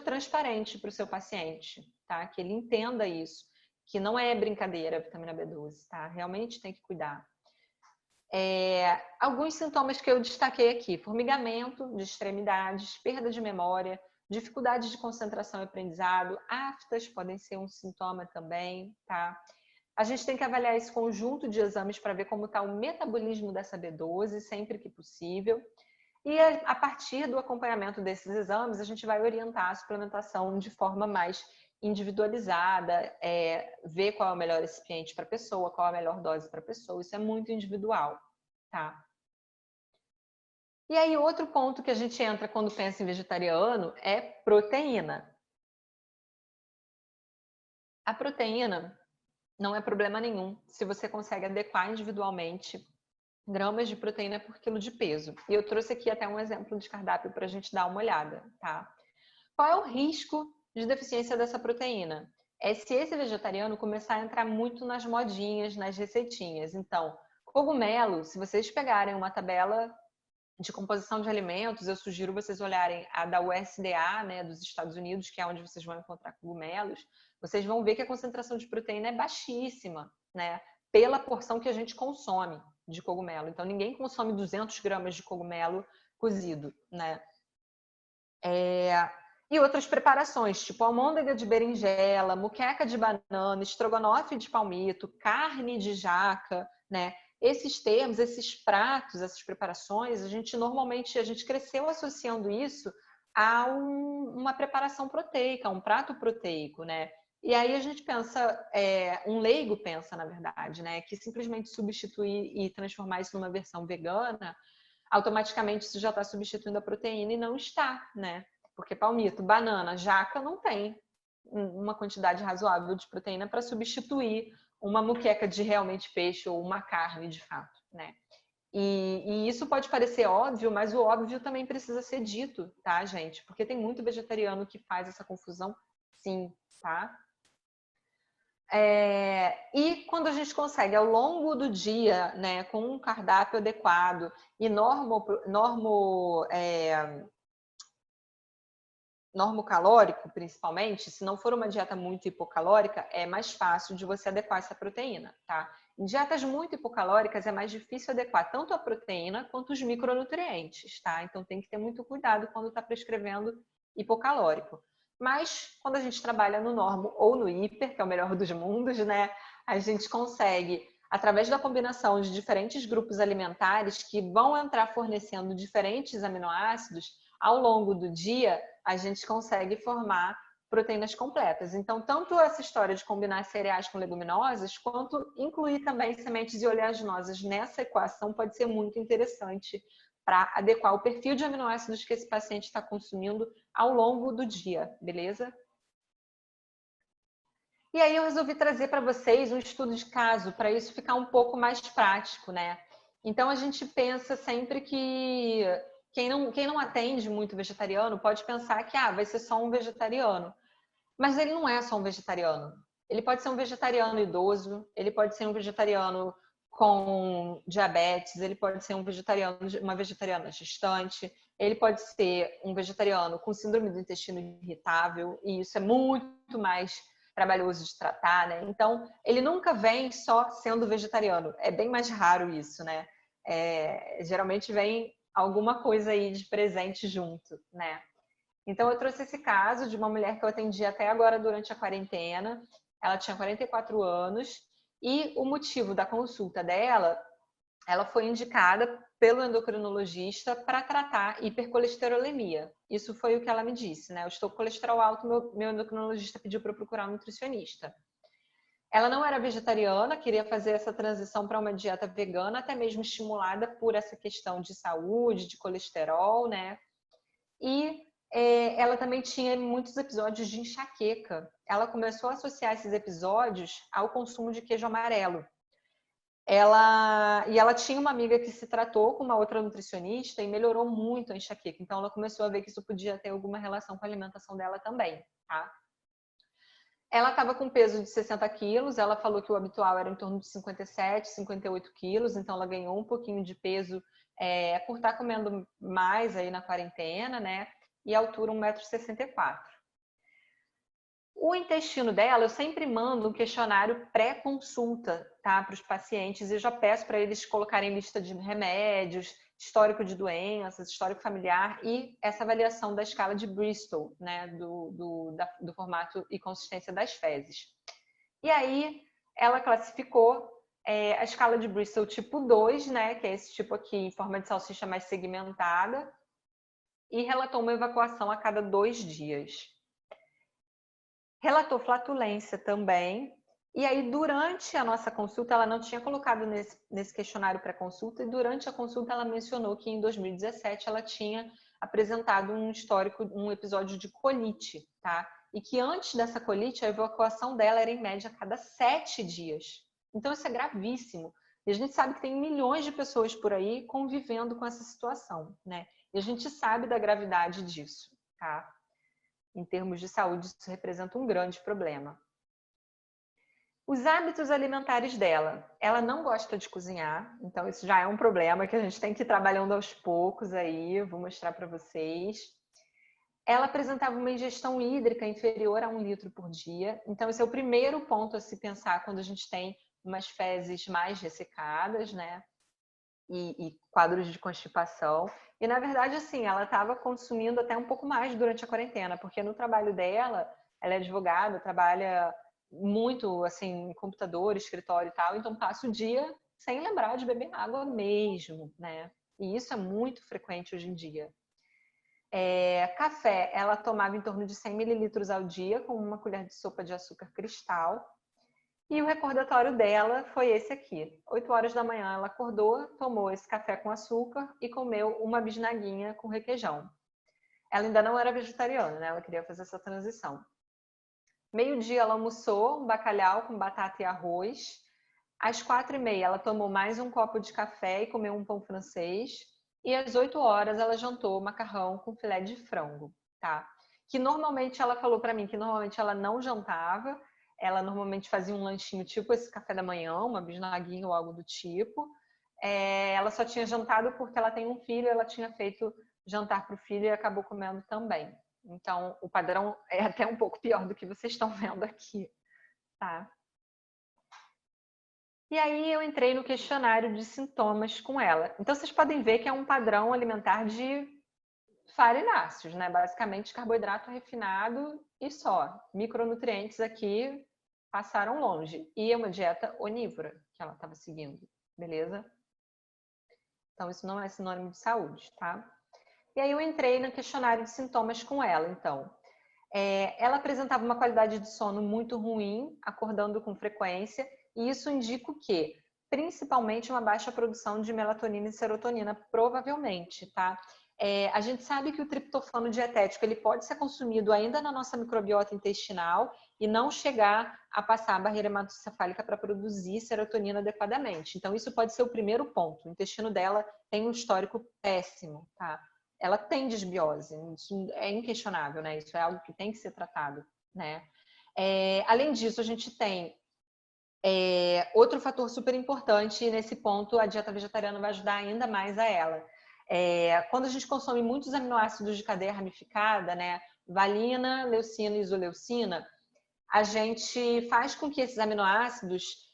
transparente para o seu paciente, tá? Que ele entenda isso, que não é brincadeira a vitamina B12, tá? Realmente tem que cuidar. Alguns sintomas que eu destaquei aqui: formigamento de extremidades, perda de memória, dificuldades de concentração e aprendizado, aftas podem ser um sintoma também, tá? A gente tem que avaliar esse conjunto de exames para ver como está o metabolismo dessa B12, sempre que possível. E a partir do acompanhamento desses exames, a gente vai orientar a suplementação de forma mais individualizada, ver qual é o melhor recipiente para a pessoa, qual é a melhor dose para a pessoa. Isso é muito individual, tá? E aí, outro ponto que a gente entra quando pensa em vegetariano é proteína. A proteína não é problema nenhum se você consegue adequar individualmente gramas de proteína por quilo de peso. E eu trouxe aqui até um exemplo de cardápio para a gente dar uma olhada, tá? Qual é o risco de deficiência dessa proteína? É se esse vegetariano começar a entrar muito nas modinhas, nas receitinhas. Então, cogumelo, se vocês pegarem uma tabela de composição de alimentos, eu sugiro vocês olharem a da USDA, né, dos Estados Unidos, que é onde vocês vão encontrar cogumelos. Vocês vão ver que a concentração de proteína é baixíssima, né, pela porção que a gente consome de cogumelo. Então, ninguém consome 200 gramas de cogumelo cozido, né? E outras preparações, tipo almôndega de berinjela, muqueca de banana, estrogonofe de palmito, carne de jaca, né? Esses termos, esses pratos, essas preparações, a gente cresceu associando isso a uma preparação proteica, um prato proteico, né? E aí a gente pensa, um leigo pensa, na verdade, né? Que simplesmente substituir e transformar isso numa versão vegana, automaticamente isso já está substituindo a proteína e não está, né? Porque palmito, banana, jaca não tem uma quantidade razoável de proteína para substituir uma muqueca de realmente peixe ou uma carne de fato, né? E isso pode parecer óbvio, mas o óbvio também precisa ser dito, tá, gente? Porque tem muito vegetariano que faz essa confusão, sim, tá? E quando a gente consegue, ao longo do dia, né, com um cardápio adequado e normocalórico, principalmente, se não for uma dieta muito hipocalórica, é mais fácil de você adequar essa proteína, tá? Em dietas muito hipocalóricas é mais difícil adequar tanto a proteína quanto os micronutrientes, tá? Então tem que ter muito cuidado quando está prescrevendo hipocalórico. Mas quando a gente trabalha no normo ou no hiper, que é o melhor dos mundos, né? A gente consegue, através da combinação de diferentes grupos alimentares que vão entrar fornecendo diferentes aminoácidos, ao longo do dia, a gente consegue formar proteínas completas. Então, tanto essa história de combinar cereais com leguminosas, quanto incluir também sementes e oleaginosas nessa equação pode ser muito interessante para adequar o perfil de aminoácidos que esse paciente está consumindo ao longo do dia, beleza? E aí eu resolvi trazer para vocês um estudo de caso, para isso ficar um pouco mais prático, né? Então a gente pensa sempre que quem não atende muito vegetariano pode pensar que vai ser só um vegetariano. Mas ele não é só um vegetariano. Ele pode ser um vegetariano idoso, ele pode ser um vegetariano com diabetes, ele pode ser uma vegetariana gestante, ele pode ser um vegetariano com síndrome do intestino irritável, e isso é muito mais trabalhoso de tratar, né? Então, ele nunca vem só sendo vegetariano. É bem mais raro isso, né? Geralmente vem alguma coisa aí de presente junto, né? Então, eu trouxe esse caso de uma mulher que eu atendi até agora durante a quarentena. Ela tinha 44 anos e o motivo da consulta dela, ela foi indicada pelo endocrinologista para tratar hipercolesterolemia. Isso foi o que ela me disse, né? Eu estou com colesterol alto, meu endocrinologista pediu para eu procurar um nutricionista. Ela não era vegetariana, queria fazer essa transição para uma dieta vegana, até mesmo estimulada por essa questão de saúde, de colesterol, né? E ela também tinha muitos episódios de enxaqueca. Ela começou a associar esses episódios ao consumo de queijo amarelo. Ela tinha uma amiga que se tratou com uma outra nutricionista e melhorou muito a enxaqueca. Então, ela começou a ver que isso podia ter alguma relação com a alimentação dela também, tá? Ela estava com peso de 60 quilos, ela falou que o habitual era em torno de 57, 58 quilos, então ela ganhou um pouquinho de peso por estar comendo mais aí na quarentena, né? E a altura 1,64 m. O intestino dela, eu sempre mando um questionário pré-consulta, tá, para os pacientes, e eu já peço para eles colocarem lista de remédios, histórico de doenças, histórico familiar e essa avaliação da escala de Bristol, né, do formato e consistência das fezes. E aí ela classificou a escala de Bristol tipo 2, né, que é esse tipo aqui em forma de salsicha mais segmentada, e relatou uma evacuação a cada 2 dias. Relatou flatulência também, e aí durante a nossa consulta, ela não tinha colocado nesse questionário pré-consulta, e durante a consulta ela mencionou que em 2017 ela tinha apresentado um histórico, um episódio de colite, tá? E que antes dessa colite, a evacuação dela era em média a cada 7 dias. Então isso é gravíssimo. E a gente sabe que tem milhões de pessoas por aí convivendo com essa situação, né? E a gente sabe da gravidade disso, tá? Em termos de saúde, isso representa um grande problema. Os hábitos alimentares dela. Ela não gosta de cozinhar, então isso já é um problema que a gente tem que ir trabalhando aos poucos aí, eu vou mostrar para vocês. Ela apresentava uma ingestão hídrica inferior a 1 litro por dia, então esse é o primeiro ponto a se pensar quando a gente tem umas fezes mais ressecadas, né? E quadros de constipação. E, na verdade, assim, ela estava consumindo até um pouco mais durante a quarentena, porque no trabalho dela, ela é advogada, trabalha muito, assim, em computador, escritório e tal, então passa o dia sem lembrar de beber água mesmo, né? E isso é muito frequente hoje em dia. Café, ela tomava em torno de 100 mililitros ao dia, com uma colher de sopa de açúcar cristal. E o recordatório dela foi esse aqui. 8 horas da manhã ela acordou, tomou esse café com açúcar e comeu uma bisnaguinha com requeijão. Ela ainda não era vegetariana, né? Ela queria fazer essa transição. Meio-dia ela almoçou um bacalhau com batata e arroz. Às 4h30 ela tomou mais um copo de café e comeu um pão francês. E às 8 horas ela jantou macarrão com filé de frango, tá? Que normalmente ela falou para mim que normalmente ela não jantava. Ela normalmente fazia um lanchinho tipo esse café da manhã, uma bisnaguinha ou algo do tipo. Ela só tinha jantado porque ela tem um filho, ela tinha feito jantar para o filho e acabou comendo também. Então, o padrão é até um pouco pior do que vocês estão vendo aqui, tá? E aí eu entrei no questionário de sintomas com ela. Então, vocês podem ver que é um padrão alimentar de farináceos, né? Basicamente, carboidrato refinado e só. Micronutrientes aqui passaram longe. E é uma dieta onívora que ela estava seguindo, beleza? Então, isso não é sinônimo de saúde, tá? E aí eu entrei no questionário de sintomas com ela, então. Ela apresentava uma qualidade de sono muito ruim, acordando com frequência, e isso indica o quê? Principalmente uma baixa produção de melatonina e serotonina, provavelmente, tá? A gente sabe que o triptofano dietético ele pode ser consumido ainda na nossa microbiota intestinal e não chegar a passar a barreira hematoencefálica para produzir serotonina adequadamente. Então, isso pode ser o primeiro ponto. O intestino dela tem um histórico péssimo, tá? Ela tem desbiose, isso é inquestionável, né? Isso é algo que tem que ser tratado, né? Além disso, a gente tem outro fator super importante, e nesse ponto a dieta vegetariana vai ajudar ainda mais a ela. Quando a gente consome muitos aminoácidos de cadeia ramificada, né? Valina, leucina e isoleucina, a gente faz com que esses aminoácidos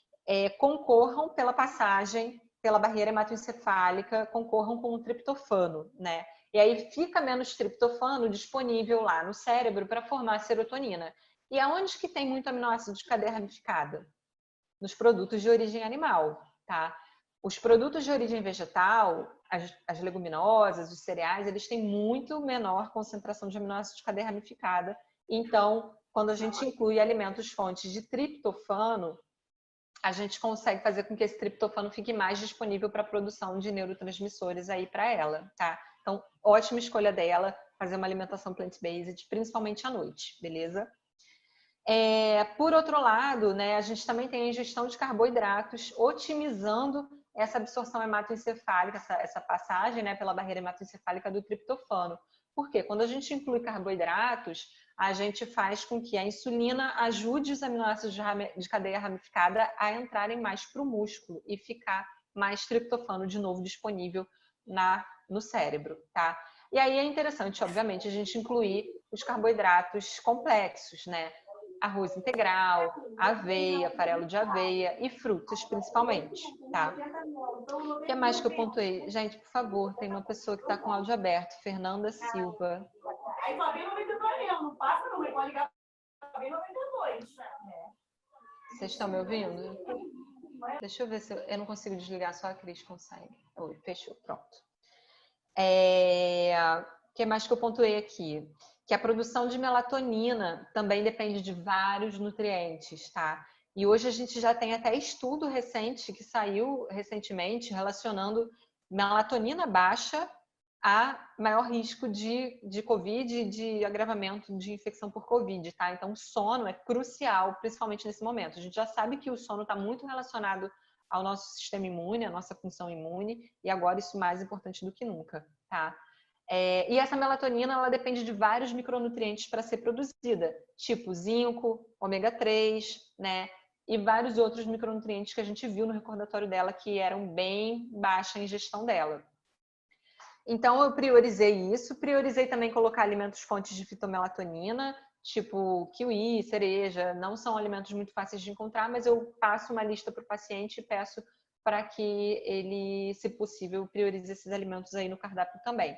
concorram pela passagem pela barreira hematoencefálica, concorram com o triptofano, né? E aí fica menos triptofano disponível lá no cérebro para formar serotonina. E aonde que tem muito aminoácido de cadeia ramificada? Nos produtos de origem animal, tá? Os produtos de origem vegetal, as leguminosas, os cereais, eles têm muito menor concentração de aminoácidos de cadeia ramificada. Então, quando a gente inclui alimentos fontes de triptofano, a gente consegue fazer com que esse triptofano fique mais disponível para a produção de neurotransmissores aí para ela, tá? Então, ótima escolha dela fazer uma alimentação plant-based, principalmente à noite, beleza? Por outro lado, né, a gente também tem a ingestão de carboidratos, otimizando essa absorção hematoencefálica, essa passagem, né, pela barreira hematoencefálica do triptofano. Por quê? Quando a gente inclui carboidratos, a gente faz com que a insulina ajude os aminoácidos de cadeia ramificada a entrarem mais para o músculo e ficar mais triptofano de novo disponível no cérebro, tá? E aí é interessante, obviamente, a gente incluir os carboidratos complexos, né? Arroz integral, aveia, farelo de aveia e frutas, principalmente, tá? O que mais que eu pontuei? Gente, por favor, tem uma pessoa que está com áudio aberto, Fernanda Silva. Aí só vem 92, não passa não, pode ligar só vem 92. Vocês estão me ouvindo? Deixa eu ver se eu não consigo desligar, só a Cris consegue. Oi, fechou, pronto. O que mais que eu pontuei aqui? Que a produção de melatonina também depende de vários nutrientes, tá? E hoje a gente já tem até estudo recente que saiu recentemente relacionando melatonina baixa a maior risco de Covid e de agravamento de infecção por Covid, tá? Então, o sono é crucial, principalmente nesse momento. A gente já sabe que o sono está muito relacionado ao nosso sistema imune, à nossa função imune, e agora isso mais importante do que nunca, tá? E essa melatonina, ela depende de vários micronutrientes para ser produzida, tipo zinco, ômega 3, né? E vários outros micronutrientes que a gente viu no recordatório dela que eram bem baixa a ingestão dela. Então, eu priorizei isso. Priorizei também colocar alimentos fontes de fitomelatonina, tipo kiwi, cereja. Não são alimentos muito fáceis de encontrar, mas eu passo uma lista para o paciente e peço para que ele, se possível, priorize esses alimentos aí no cardápio também.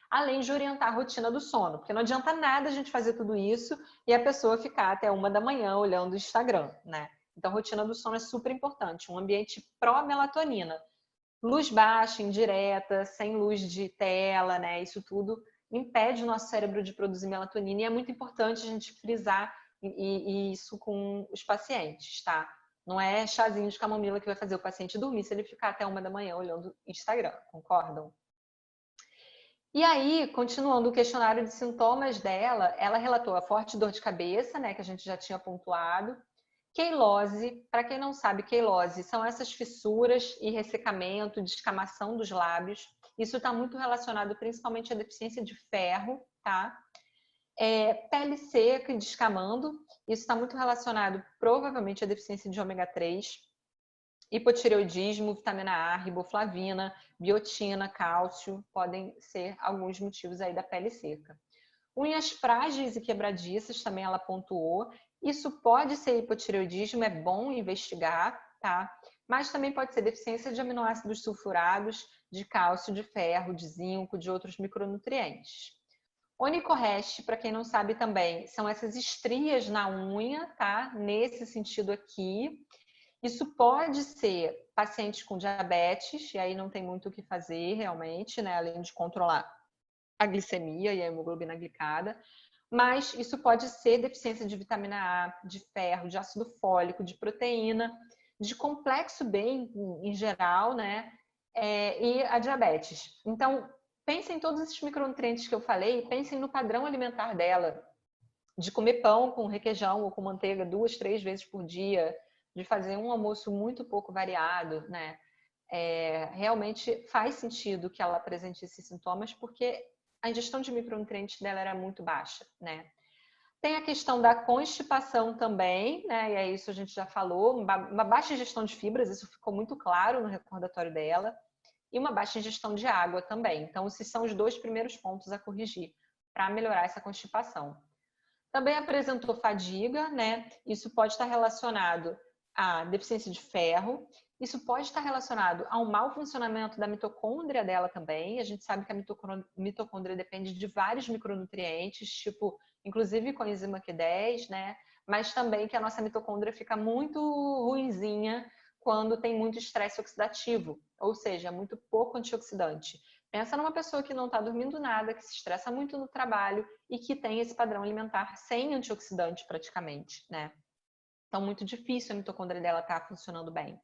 Além de orientar a rotina do sono, porque não adianta nada a gente fazer tudo isso e a pessoa ficar até 1 da manhã olhando o Instagram, né? Então, a rotina do sono é super importante. Um ambiente pró-melatonina. Luz baixa, indireta, sem luz de tela, né? Isso tudo impede o nosso cérebro de produzir melatonina e é muito importante a gente frisar isso com os pacientes, tá? Não é chazinho de camomila que vai fazer o paciente dormir se ele ficar até 1 da manhã olhando Instagram, concordam? E aí, continuando o questionário de sintomas dela, ela relatou a forte dor de cabeça, né, que a gente já tinha pontuado. Queilose, para quem não sabe, queilose são essas fissuras e ressecamento, descamação dos lábios. Isso está muito relacionado principalmente à deficiência de ferro, tá? Pele seca e descamando. Isso está muito relacionado provavelmente à deficiência de ômega 3. Hipotireoidismo, vitamina A, riboflavina, biotina, cálcio, podem ser alguns motivos aí da pele seca. Unhas frágeis e quebradiças, também ela pontuou. Isso pode ser hipotireoidismo, é bom investigar, tá? Mas também pode ser deficiência de aminoácidos sulfurados, de cálcio, de ferro, de zinco, de outros micronutrientes. Onicorreste, para quem não sabe também, são essas estrias na unha, tá? Nesse sentido aqui. Isso pode ser pacientes com diabetes, e aí não tem muito o que fazer realmente, né? Além de controlar a glicemia e a hemoglobina glicada. Mas isso pode ser deficiência de vitamina A, de ferro, de ácido fólico, de proteína, de complexo B em geral, né? E a diabetes. Então, pensem em todos esses micronutrientes que eu falei, pensem no padrão alimentar dela, de comer pão com requeijão ou com manteiga 2, 3 vezes por dia, de fazer um almoço muito pouco variado, né? Realmente faz sentido que ela apresente esses sintomas, porque a ingestão de micronutrientes dela era muito baixa, né? Tem a questão da constipação também, né? E é isso a gente já falou, uma baixa ingestão de fibras, isso ficou muito claro no recordatório dela, e uma baixa ingestão de água também. Então, esses são os 2 primeiros pontos a corrigir para melhorar essa constipação. Também apresentou fadiga, né? Isso pode estar relacionado à deficiência de ferro. Isso pode estar relacionado ao mau funcionamento da mitocôndria dela também. A gente sabe que a mitocôndria depende de vários micronutrientes, tipo, inclusive coenzima Q10, né? Mas também que a nossa mitocôndria fica muito ruinzinha quando tem muito estresse oxidativo, ou seja, muito pouco antioxidante. Pensa numa pessoa que não está dormindo nada, que se estressa muito no trabalho e que tem esse padrão alimentar sem antioxidante praticamente, né? Então, muito difícil a mitocôndria dela estar funcionando bem.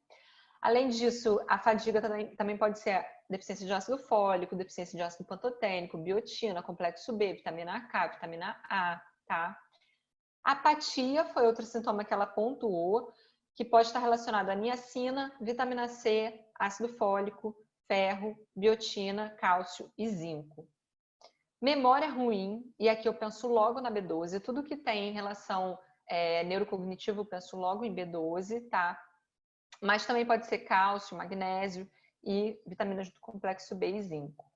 Além disso, a fadiga também pode ser deficiência de ácido fólico, deficiência de ácido pantotênico, biotina, complexo B, vitamina K, vitamina A, tá? Apatia foi outro sintoma que ela pontuou, que pode estar relacionado a niacina, vitamina C, ácido fólico, ferro, biotina, cálcio e zinco. Memória ruim, e aqui eu penso logo na B12, tudo que tem em relação neurocognitivo eu penso logo em B12, tá? Mas também pode ser cálcio, magnésio e vitaminas do complexo B e zinco.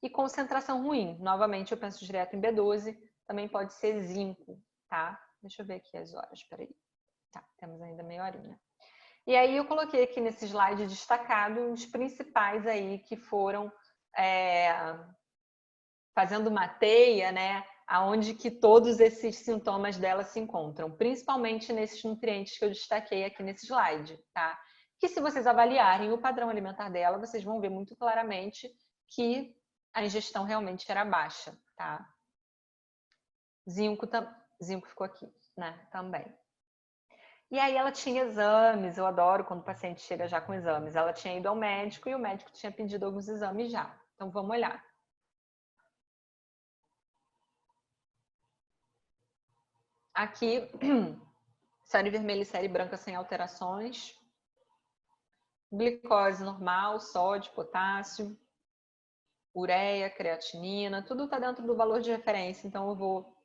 E concentração ruim, novamente eu penso direto em B12, também pode ser zinco, tá? Deixa eu ver aqui as horas, peraí. Tá, temos ainda meia horinha. E aí eu coloquei aqui nesse slide destacado os principais aí que foram fazendo uma teia, né? Aonde que todos esses sintomas dela se encontram, principalmente nesses nutrientes que eu destaquei aqui nesse slide, tá? que se vocês avaliarem o padrão alimentar dela, vocês vão ver muito claramente que a ingestão realmente era baixa, tá? Zinco ficou aqui, né? Também. E aí ela tinha exames, eu adoro quando o paciente chega já com exames. Ela tinha ido ao médico e o médico tinha pedido alguns exames já. Então vamos olhar. Aqui, série vermelha e série branca sem alterações. Glicose normal, sódio, potássio, ureia, creatinina, tudo está dentro do valor de referência. Então eu vou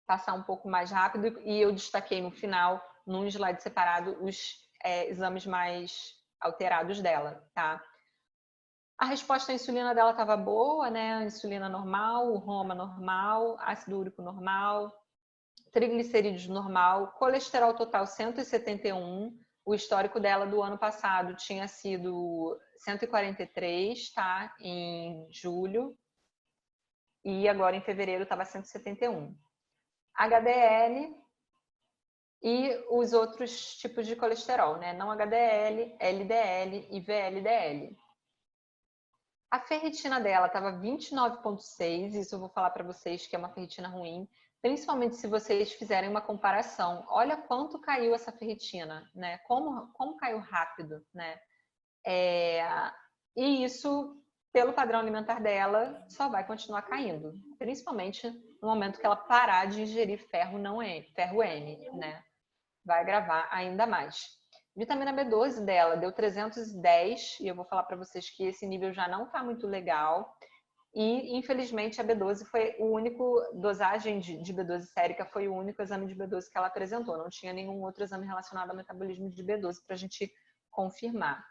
passar um pouco mais rápido e eu destaquei no final, num slide separado, os exames mais alterados dela, tá? A resposta à insulina dela estava boa, né? A insulina normal, o Roma normal, ácido úrico normal, triglicerídeos normal, colesterol total 171. O histórico dela do ano passado tinha sido 143, tá? Em julho. E agora em fevereiro estava 171. HDL e os outros tipos de colesterol, né? Não HDL, LDL e VLDL. A ferritina dela estava 29,6, isso eu vou falar para vocês que é uma ferritina ruim, principalmente se vocês fizerem uma comparação. Olha quanto caiu essa ferritina, né? Como caiu rápido, né? E isso, pelo padrão alimentar dela, só vai continuar caindo, principalmente no momento que ela parar de ingerir ferro N, né? Vai agravar ainda mais. Vitamina B12 dela deu 310 e eu vou falar para vocês que esse nível já não está muito legal. E, infelizmente, a B12 foi o único, dosagem de B12 sérica foi o único exame de B12 que ela apresentou. Não tinha nenhum outro exame relacionado ao metabolismo de B12 para a gente confirmar.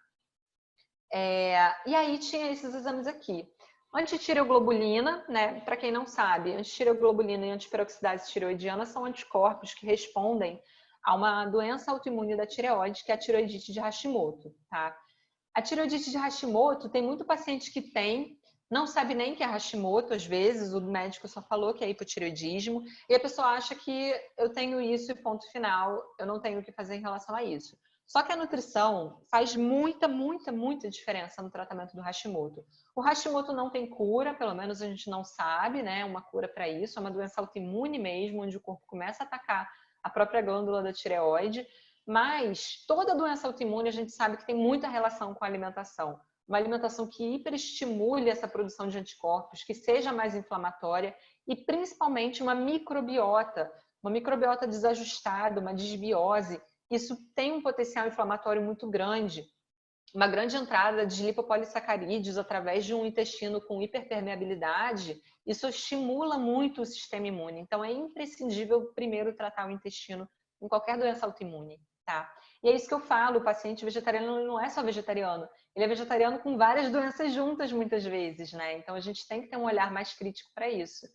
E aí tinha esses exames aqui. Antitireoglobulina, né? Para quem não sabe, antitireoglobulina e antiperoxidase tireoidiana são anticorpos que respondem a uma doença autoimune da tireoide, que é a tireoidite de Hashimoto, tá? A tireoidite de Hashimoto, tem muito paciente que tem, não sabe nem que é Hashimoto, às vezes, o médico só falou que é hipotireoidismo, e a pessoa acha que eu tenho isso e ponto final, eu não tenho o que fazer em relação a isso. Só que a nutrição faz muita diferença no tratamento do Hashimoto. O Hashimoto não tem cura, pelo menos a gente não sabe, né? Uma cura para isso, é uma doença autoimune mesmo, onde o corpo começa a atacar a própria glândula da tireoide, mas toda doença autoimune a gente sabe que tem muita relação com a alimentação. Uma alimentação que hiperestimule essa produção de anticorpos, que seja mais inflamatória e principalmente uma microbiota desajustada, uma desbiose. Isso tem um potencial inflamatório muito grande. Uma grande entrada de lipopolissacarídeos através de um intestino com hiperpermeabilidade, isso estimula muito o sistema imune. Então, é imprescindível primeiro tratar o intestino em qualquer doença autoimune, tá? E é isso que eu falo, o paciente vegetariano não é só vegetariano, ele é vegetariano com várias doenças juntas muitas vezes, né? Então, a gente tem que ter um olhar mais crítico para isso.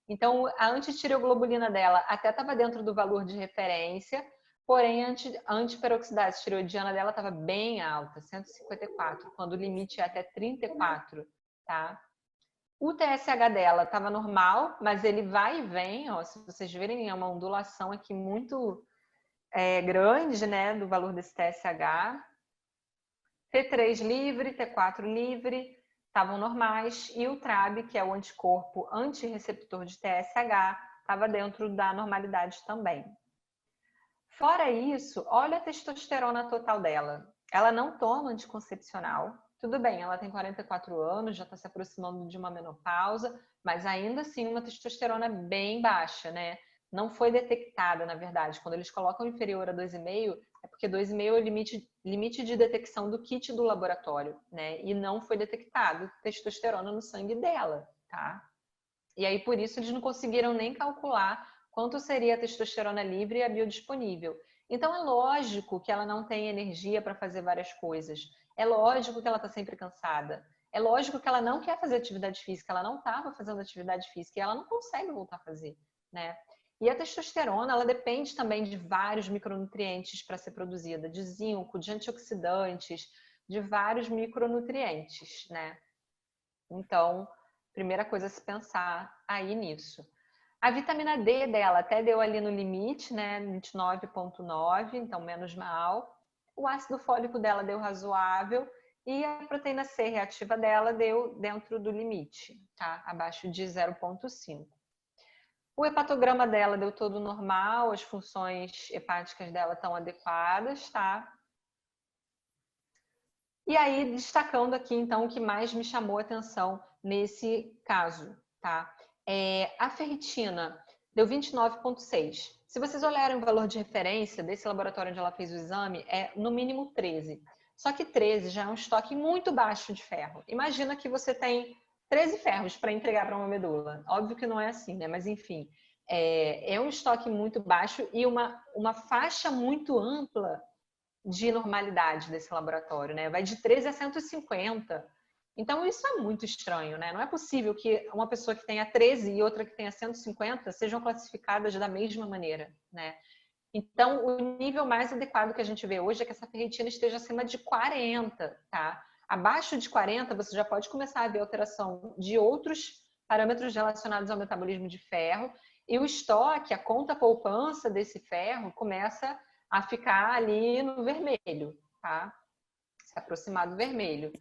Então, a antitireoglobulina dela até estava dentro do valor de referência, porém a antiperoxidase tireoidiana dela estava bem alta, 154, quando o limite é até 34, tá? O TSH dela estava normal, mas ele vai e vem, ó, se vocês verem, é uma ondulação aqui muito grande, né, do valor desse TSH. T3 livre, T4 livre, estavam normais, e o TRAB, que é o anticorpo antirreceptor de TSH, estava dentro da normalidade também. Fora isso, olha a testosterona total dela. Ela não toma anticoncepcional. Tudo bem, ela tem 44 anos, já está se aproximando de uma menopausa, mas ainda assim uma testosterona bem baixa, né? Não foi detectada, na verdade. Quando eles colocam inferior a 2,5, é porque 2,5 é o limite de detecção do kit do laboratório, né? E não foi detectado testosterona no sangue dela, tá? E aí, por isso, eles não conseguiram nem calcular quanto seria a testosterona livre e a biodisponível. Então, é lógico que ela não tem energia para fazer várias coisas. É lógico que ela está sempre cansada. É lógico que ela não quer fazer atividade física. Ela não estava fazendo atividade física e ela não consegue voltar a fazer, né? E a testosterona, ela depende também de vários micronutrientes para ser produzida, de zinco, de antioxidantes, de vários micronutrientes, né? Então, primeira coisa a se pensar aí nisso. A vitamina D dela até deu ali no limite, né? 29,9, então menos mal. o ácido fólico dela deu razoável e a proteína C reativa dela deu dentro do limite, tá? Abaixo de 0,5. O hepatograma dela deu todo normal, as funções hepáticas dela estão adequadas, tá? E aí, destacando aqui, então, o que mais me chamou a atenção nesse caso, tá? A ferritina deu 29,6. Se vocês olharem o valor de referência desse laboratório onde ela fez o exame, é no mínimo 13. Só que 13 já é um estoque muito baixo de ferro. Imagina que você tem 13 ferros para entregar para uma medula. Óbvio que não é assim, né? Mas enfim, é um estoque muito baixo e uma faixa muito ampla de normalidade desse laboratório, né? Vai de 13 a 150. Então, isso é muito estranho, né? Não é possível que uma pessoa que tenha 13 e outra que tenha 150 sejam classificadas da mesma maneira, né? Então, o nível mais adequado que a gente vê hoje é que essa ferritina esteja acima de 40, tá? Abaixo de 40, você já pode começar a ver alteração de outros parâmetros relacionados ao metabolismo de ferro, e o estoque, a conta poupança desse ferro começa a ficar ali no vermelho, tá? Se aproximar do vermelho.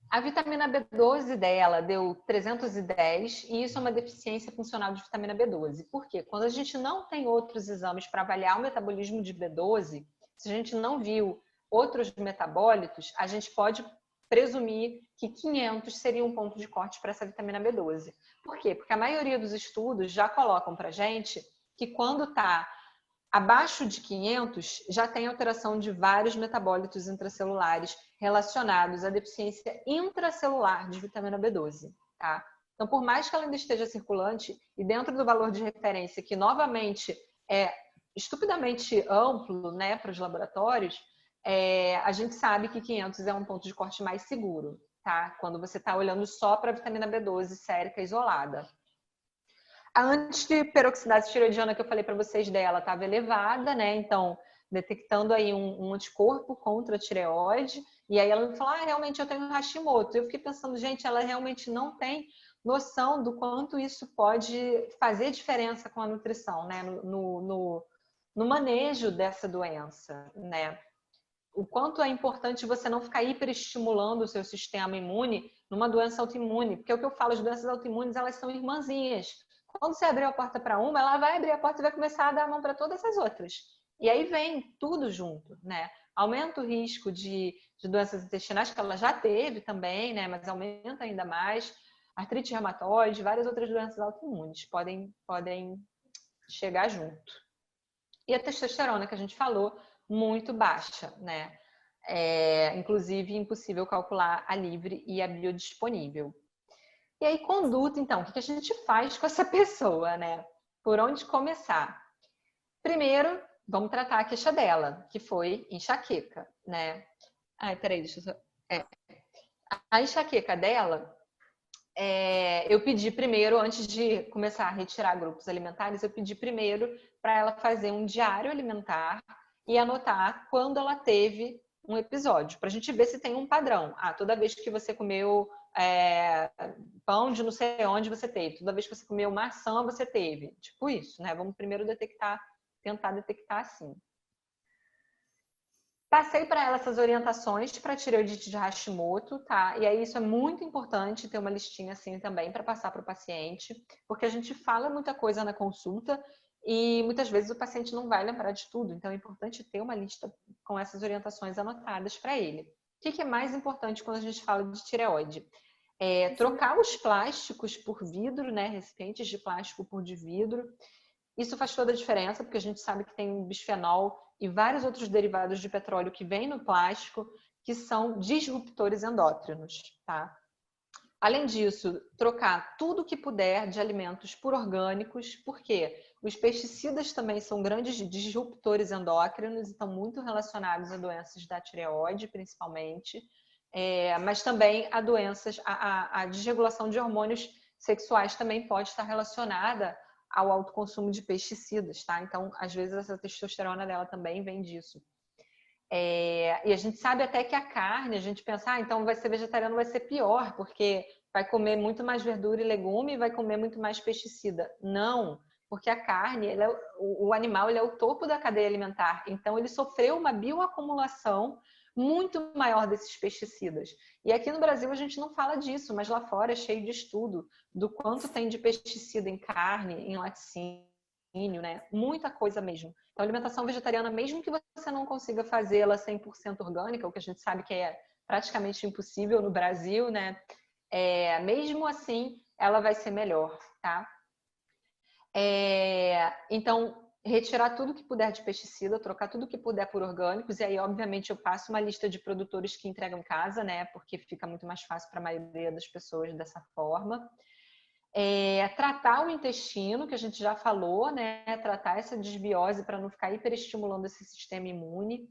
A vitamina B12 dela deu 310 e isso é uma deficiência funcional de vitamina B12. Por quê? Quando a gente não tem outros exames para avaliar o metabolismo de B12, se a gente não viu outros metabólitos, a gente pode presumir que 500 seria um ponto de corte para essa vitamina B12. Por quê? Porque a maioria dos estudos já colocam para gente que quando está abaixo de 500, já tem alteração de vários metabólitos intracelulares relacionados à deficiência intracelular de vitamina B12, tá? Então, por mais que ela ainda esteja circulante e dentro do valor de referência, que novamente é estupidamente amplo, né, para os laboratórios, a gente sabe que 500 é um ponto de corte mais seguro, tá? Quando você está olhando só para a vitamina B12 sérica isolada. A antiperoxidase tireoidiana que eu falei para vocês dela estava elevada, né? Então, detectando aí um anticorpo contra a tireoide. E aí ela me falou, realmente eu tenho Hashimoto. Eu fiquei pensando, gente, ela realmente não tem noção do quanto isso pode fazer diferença com a nutrição, né? No manejo dessa doença, né? O quanto é importante você não ficar hiperestimulando o seu sistema imune numa doença autoimune. Porque é o que eu falo, as doenças autoimunes, elas são irmãzinhas. Quando você abrir a porta para uma, ela vai abrir a porta e vai começar a dar a mão para todas as outras. E aí vem tudo junto, né? Aumenta o risco de doenças intestinais, que ela já teve também, né? Mas aumenta ainda mais. Artrite reumatoide, várias outras doenças autoimunes podem chegar junto. E a testosterona, que a gente falou, muito baixa, né? Inclusive, impossível calcular a livre e a biodisponível. E aí, conduta, então, o que a gente faz com essa pessoa, né? Por onde começar? Primeiro, vamos tratar a queixa dela, que foi enxaqueca, né? Ai, peraí, deixa eu só... A enxaqueca dela, eu pedi primeiro, antes de começar a retirar grupos alimentares, eu pedi primeiro para ela fazer um diário alimentar e anotar quando ela teve um episódio, para a gente ver se tem um padrão. Toda vez que você comeu pão de não sei onde você teve, toda vez que você comeu maçã você teve, tipo isso, né? Vamos primeiro tentar detectar assim. Passei para ela essas orientações para tireoidite de Hashimoto, tá? E aí isso é muito importante ter uma listinha assim também para passar para o paciente, porque a gente fala muita coisa na consulta e muitas vezes o paciente não vai lembrar de tudo, então é importante ter uma lista com essas orientações anotadas para ele. O que é mais importante quando a gente fala de tireoide? Trocar os plásticos por vidro, né? Recipientes de plástico por de vidro. Isso faz toda a diferença, porque a gente sabe que tem bisfenol e vários outros derivados de petróleo que vêm no plástico que são disruptores endócrinos, tá? Além disso, trocar tudo que puder de alimentos por orgânicos, porque os pesticidas também são grandes disruptores endócrinos e estão muito relacionados a doenças da tireoide, principalmente, mas também a doenças, a desregulação de hormônios sexuais também pode estar relacionada ao alto consumo de pesticidas, tá? Então, às vezes, essa testosterona dela também vem disso. E a gente sabe até que a carne, a gente pensa, então vai ser vegetariano, vai ser pior, porque vai comer muito mais verdura e legume e vai comer muito mais pesticida. Não, porque a carne, o animal, ele é o topo da cadeia alimentar, então ele sofreu uma bioacumulação muito maior desses pesticidas. E aqui no Brasil a gente não fala disso, mas lá fora é cheio de estudo do quanto tem de pesticida em carne, em laticínio, né? Muita coisa mesmo. Então, a alimentação vegetariana, mesmo que você não consiga fazê-la 100% orgânica, o que a gente sabe que é praticamente impossível no Brasil, né? Mesmo assim, ela vai ser melhor, tá? Então, retirar tudo que puder de pesticida, trocar tudo que puder por orgânicos, e aí, obviamente, eu passo uma lista de produtores que entregam em casa, né? Porque fica muito mais fácil para a maioria das pessoas dessa forma. Tratar o intestino, que a gente já falou, né? Tratar essa desbiose para não ficar hiperestimulando esse sistema imune.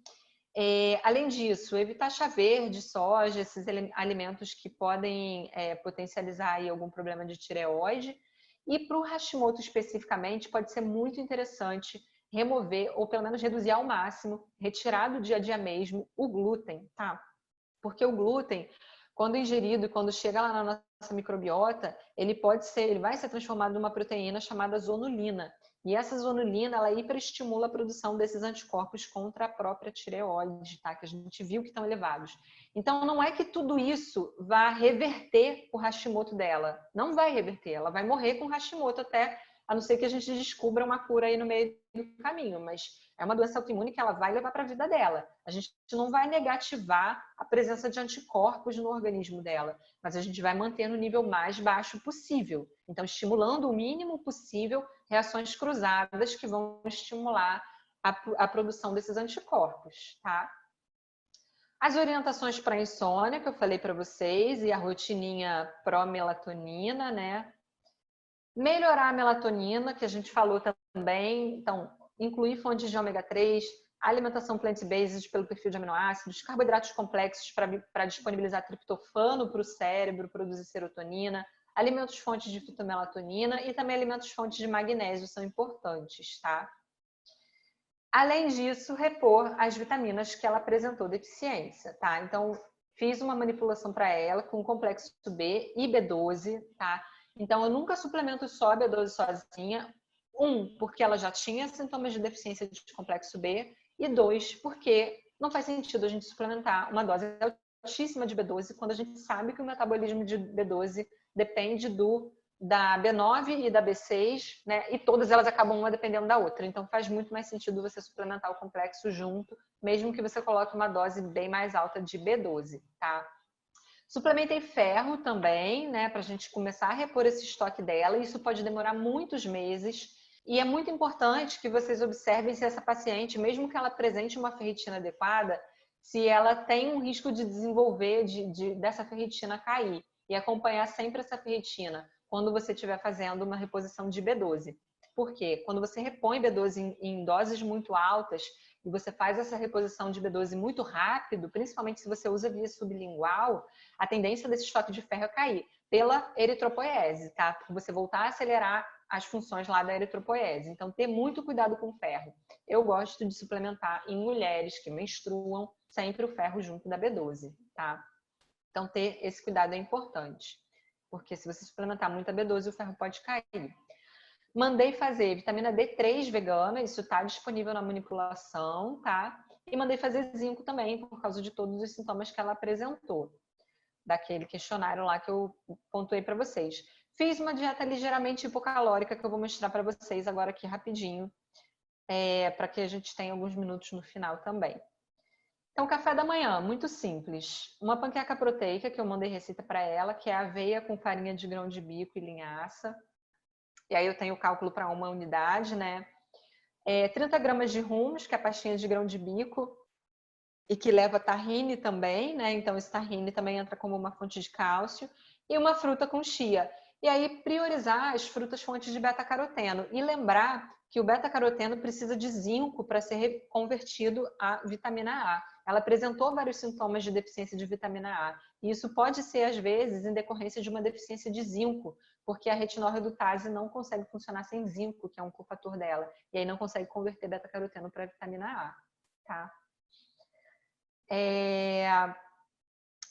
Além disso, evitar chá verde, soja, esses alimentos que podem potencializar aí algum problema de tireoide. E para o Hashimoto especificamente, pode ser muito interessante remover, ou pelo menos reduzir ao máximo, retirar do dia a dia mesmo, o glúten, tá? Porque o glúten, quando ingerido e quando chega lá na nossa microbiota, ele vai ser transformado numa proteína chamada zonulina. E essa zonulina, ela hiperestimula a produção desses anticorpos contra a própria tireoide, tá? Que a gente viu que estão elevados. Então, não é que tudo isso vá reverter o Hashimoto dela. Não vai reverter, ela vai morrer com Hashimoto até, a não ser que a gente descubra uma cura aí no meio do caminho, mas é uma doença autoimune que ela vai levar para a vida dela. A gente não vai negativar a presença de anticorpos no organismo dela, mas a gente vai manter no nível mais baixo possível. Então, estimulando o mínimo possível reações cruzadas que vão estimular a produção desses anticorpos, tá? As orientações para insônia, que eu falei para vocês, e a rotininha pró-melatonina, né? Melhorar a melatonina, que a gente falou também. Então, incluir fontes de ômega 3, alimentação plant-based pelo perfil de aminoácidos, carboidratos complexos para disponibilizar triptofano para o cérebro, produzir serotonina, alimentos fontes de fitomelatonina e também alimentos fontes de magnésio são importantes, tá? Além disso, repor as vitaminas que ela apresentou deficiência, tá? Então, fiz uma manipulação para ela com complexo B e B12, tá? Então, eu nunca suplemento só a B12 sozinha. Porque ela já tinha sintomas de deficiência de complexo B. E 2, porque não faz sentido a gente suplementar uma dose altíssima de B12 quando a gente sabe que o metabolismo de B12 depende da B9 e da B6, né? E todas elas acabam uma dependendo da outra. Então, faz muito mais sentido você suplementar o complexo junto, mesmo que você coloque uma dose bem mais alta de B12, tá? Suplementei ferro também, né? Para a gente começar a repor esse estoque dela. Isso pode demorar muitos meses. E é muito importante que vocês observem se essa paciente, mesmo que ela apresente uma ferritina adequada, se ela tem um risco de desenvolver, dessa ferritina cair. E acompanhar sempre essa ferritina quando você estiver fazendo uma reposição de B12. Por quê? Quando você repõe B12 em doses muito altas e você faz essa reposição de B12 muito rápido, principalmente se você usa via sublingual, a tendência desse estoque de ferro é cair pela eritropoiese, tá? Porque você voltar a acelerar as funções lá da eritropoiese. Então, ter muito cuidado com o ferro. Eu gosto de suplementar em mulheres que menstruam sempre o ferro junto da B12, tá? Então, ter esse cuidado é importante. Porque se você suplementar muita B12, o ferro pode cair. Mandei fazer vitamina D3 vegana, isso está disponível na manipulação, tá? E mandei fazer zinco também, por causa de todos os sintomas que ela apresentou, daquele questionário lá que eu pontuei para vocês. Fiz uma dieta ligeiramente hipocalórica, que eu vou mostrar para vocês agora aqui rapidinho, para que a gente tenha alguns minutos no final também. Então, café da manhã, muito simples. Uma panqueca proteica, que eu mandei receita para ela, que é aveia com farinha de grão de bico e linhaça. E aí eu tenho o cálculo para uma unidade, né? 30 gramas de hummus, que é a pastinha de grão de bico, e que leva tahine também, né? Então, esse tahine também entra como uma fonte de cálcio. E uma fruta com chia. E aí, priorizar as frutas fontes de beta-caroteno. E lembrar que o beta-caroteno precisa de zinco para ser convertido à vitamina A. Ela apresentou vários sintomas de deficiência de vitamina A. E isso pode ser, às vezes, em decorrência de uma deficiência de zinco, porque a retinorredutase não consegue funcionar sem zinco, que é um cofator dela. E aí não consegue converter beta-caroteno para vitamina A. Tá?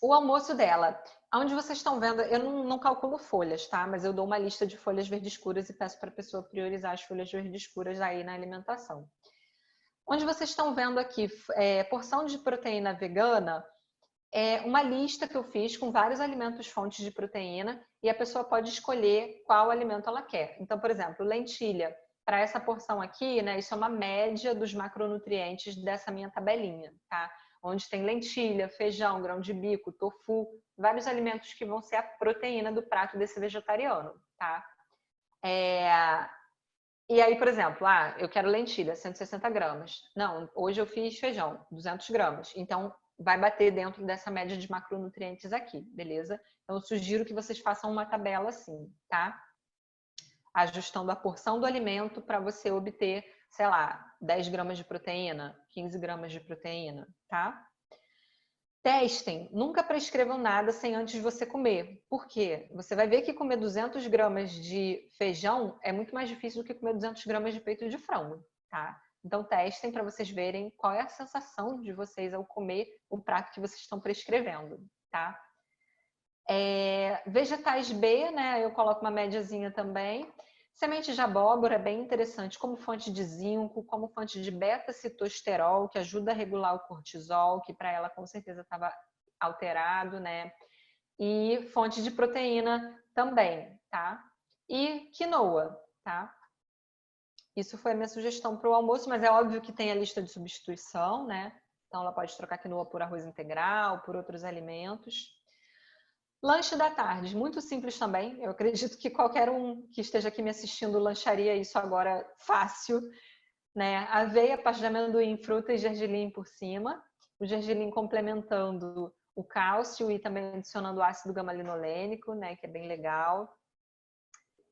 O almoço dela, onde vocês estão vendo, eu não calculo folhas, tá? Mas eu dou uma lista de folhas verdes escuras e peço para a pessoa priorizar as folhas verdes escuras aí na alimentação. Onde vocês estão vendo aqui, porção de proteína vegana, é uma lista que eu fiz com vários alimentos fontes de proteína e a pessoa pode escolher qual alimento ela quer. Então, por exemplo, lentilha. Para essa porção aqui, né, isso é uma média dos macronutrientes dessa minha tabelinha, tá? Onde tem lentilha, feijão, grão de bico, tofu, vários alimentos que vão ser a proteína do prato desse vegetariano, tá? E aí, por exemplo, eu quero lentilha, 160 gramas. Não, hoje eu fiz feijão, 200 gramas. Então, vai bater dentro dessa média de macronutrientes aqui, beleza? Então, eu sugiro que vocês façam uma tabela assim, tá? Ajustando a porção do alimento para você obter, sei lá, 10 gramas de proteína, 15 gramas de proteína, tá? Testem, nunca prescrevam nada sem antes você comer. Por quê? Você vai ver que comer 200 gramas de feijão é muito mais difícil do que comer 200 gramas de peito de frango, tá? Então testem para vocês verem qual é a sensação de vocês ao comer o prato que vocês estão prescrevendo, tá? Vegetais B, né? Eu coloco uma médiazinha também. Semente de abóbora é bem interessante como fonte de zinco, como fonte de beta-citosterol, que ajuda a regular o cortisol, que para ela com certeza estava alterado, né? E fonte de proteína também, tá? E quinoa, tá? Isso foi a minha sugestão para o almoço, mas é óbvio que tem a lista de substituição, né? Então ela pode trocar quinoa por arroz integral, por outros alimentos. Lanche da tarde, muito simples também. Eu acredito que qualquer um que esteja aqui me assistindo lancharia isso agora fácil, né? Aveia, pasta de amendoim, fruta e gergelim por cima. O gergelim complementando o cálcio e também adicionando ácido gama-linolênico, né? Que é bem legal.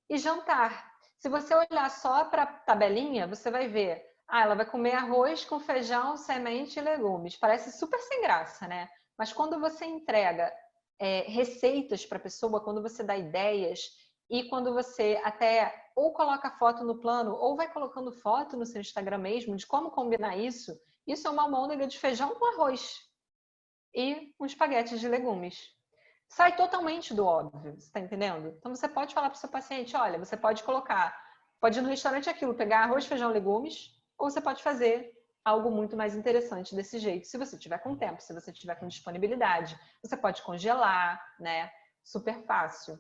E jantar. Se você olhar só para a tabelinha, você vai ver, ela vai comer arroz com feijão, semente e legumes. Parece super sem graça, né? Mas quando você entrega receitas para a pessoa, quando você dá ideias e quando você até ou coloca foto no plano ou vai colocando foto no seu Instagram mesmo de como combinar isso, isso é uma almôndega de feijão com arroz e um espaguete de legumes. Sai totalmente do óbvio, você está entendendo? Então você pode falar para o seu paciente, olha, você pode pode ir no restaurante aquilo, pegar arroz, feijão, legumes, ou você pode fazer algo muito mais interessante desse jeito. Se você tiver com tempo, se você tiver com disponibilidade, você pode congelar, né? Super fácil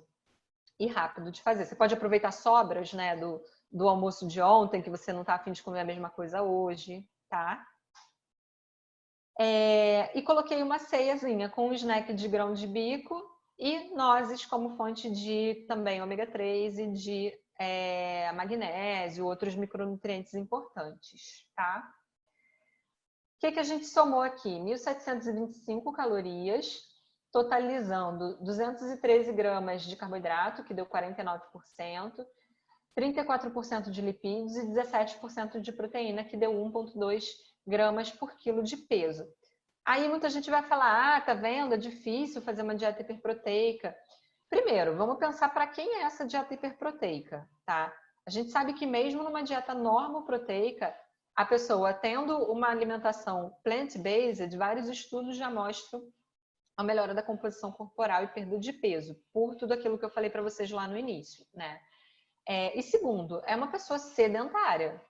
e rápido de fazer. Você pode aproveitar sobras, né, do almoço de ontem, que você não está a fim de comer a mesma coisa hoje, tá? E coloquei uma ceiazinha com um snack de grão de bico e nozes como fonte de também ômega 3 e de magnésio, outros micronutrientes importantes, tá? O que a gente somou aqui? 1.725 calorias, totalizando 213 gramas de carboidrato, que deu 49%, 34% de lipídios e 17% de proteína, que deu 1,2 gramas por quilo de peso. Aí muita gente vai falar, tá vendo? É difícil fazer uma dieta hiperproteica. Primeiro, vamos pensar para quem é essa dieta hiperproteica, tá? A gente sabe que mesmo numa dieta normoproteica, a pessoa tendo uma alimentação plant-based, vários estudos já mostram a melhora da composição corporal e perda de peso, por tudo aquilo que eu falei para vocês lá no início, né? E segundo, é uma pessoa sedentária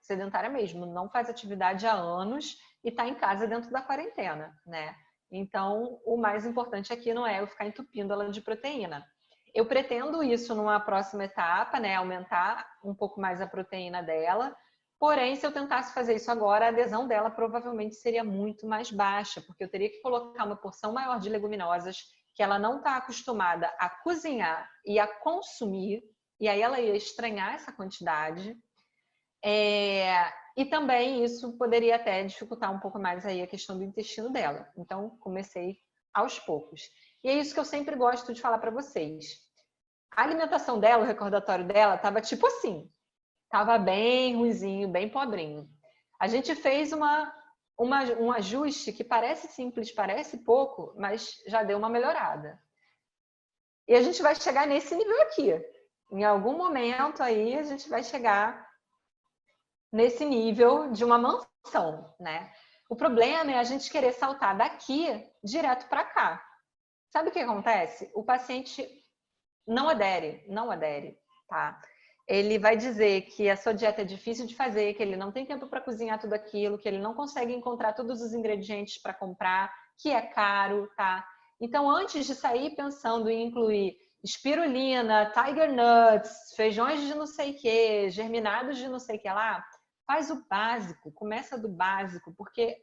mesmo, não faz atividade há anos e está em casa dentro da quarentena, né? Então, o mais importante aqui não é eu ficar entupindo ela de proteína. Eu pretendo isso numa próxima etapa, né? Aumentar um pouco mais a proteína dela. Porém, se eu tentasse fazer isso agora, a adesão dela provavelmente seria muito mais baixa, porque eu teria que colocar uma porção maior de leguminosas que ela não está acostumada a cozinhar e a consumir, e aí ela ia estranhar essa quantidade. E também isso poderia até dificultar um pouco mais aí a questão do intestino dela. Então, comecei aos poucos. E é isso que eu sempre gosto de falar para vocês. A alimentação dela, o recordatório dela, estava tipo assim. Estava bem ruizinho, bem pobrinho. A gente fez um ajuste que parece simples, parece pouco, mas já deu uma melhorada. E a gente vai chegar nesse nível aqui. Em algum momento aí a gente vai chegar nesse nível de uma mansão, né? O problema é a gente querer saltar daqui direto para cá. Sabe o que acontece? O paciente não adere, tá? Ele vai dizer que a sua dieta é difícil de fazer, que ele não tem tempo para cozinhar tudo aquilo, que ele não consegue encontrar todos os ingredientes para comprar, que é caro, tá? Então, antes de sair pensando em incluir espirulina, tiger nuts, feijões de não sei o que, germinados de não sei o que lá, faz o básico, começa do básico, porque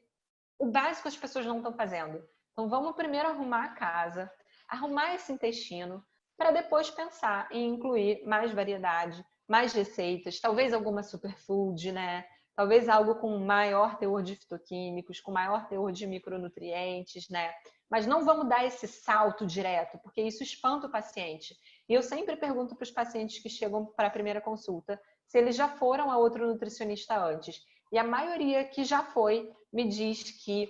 o básico as pessoas não estão fazendo. Então, vamos primeiro arrumar a casa, arrumar esse intestino, para depois pensar em incluir mais variedade, mais receitas, talvez alguma superfood, né? Talvez algo com maior teor de fitoquímicos, com maior teor de micronutrientes, né? Mas não vamos dar esse salto direto, porque isso espanta o paciente. E eu sempre pergunto para os pacientes que chegam para a primeira consulta se eles já foram a outro nutricionista antes. E a maioria que já foi me diz que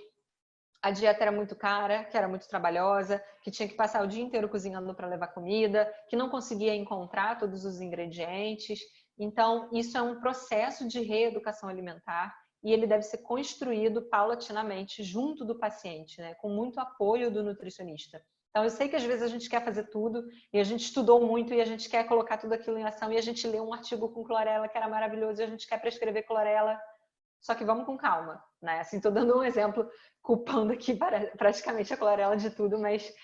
a dieta era muito cara, que era muito trabalhosa, que tinha que passar o dia inteiro cozinhando para levar comida, que não conseguia encontrar todos os ingredientes. Então, isso é um processo de reeducação alimentar e ele deve ser construído paulatinamente junto do paciente, né? Com muito apoio do nutricionista. Então, eu sei que às vezes a gente quer fazer tudo e a gente estudou muito e a gente quer colocar tudo aquilo em ação e a gente lê um artigo com clorela que era maravilhoso e a gente quer prescrever clorela. Só que vamos com calma, né? Assim, tô dando um exemplo, culpando aqui praticamente a clorela de tudo, mas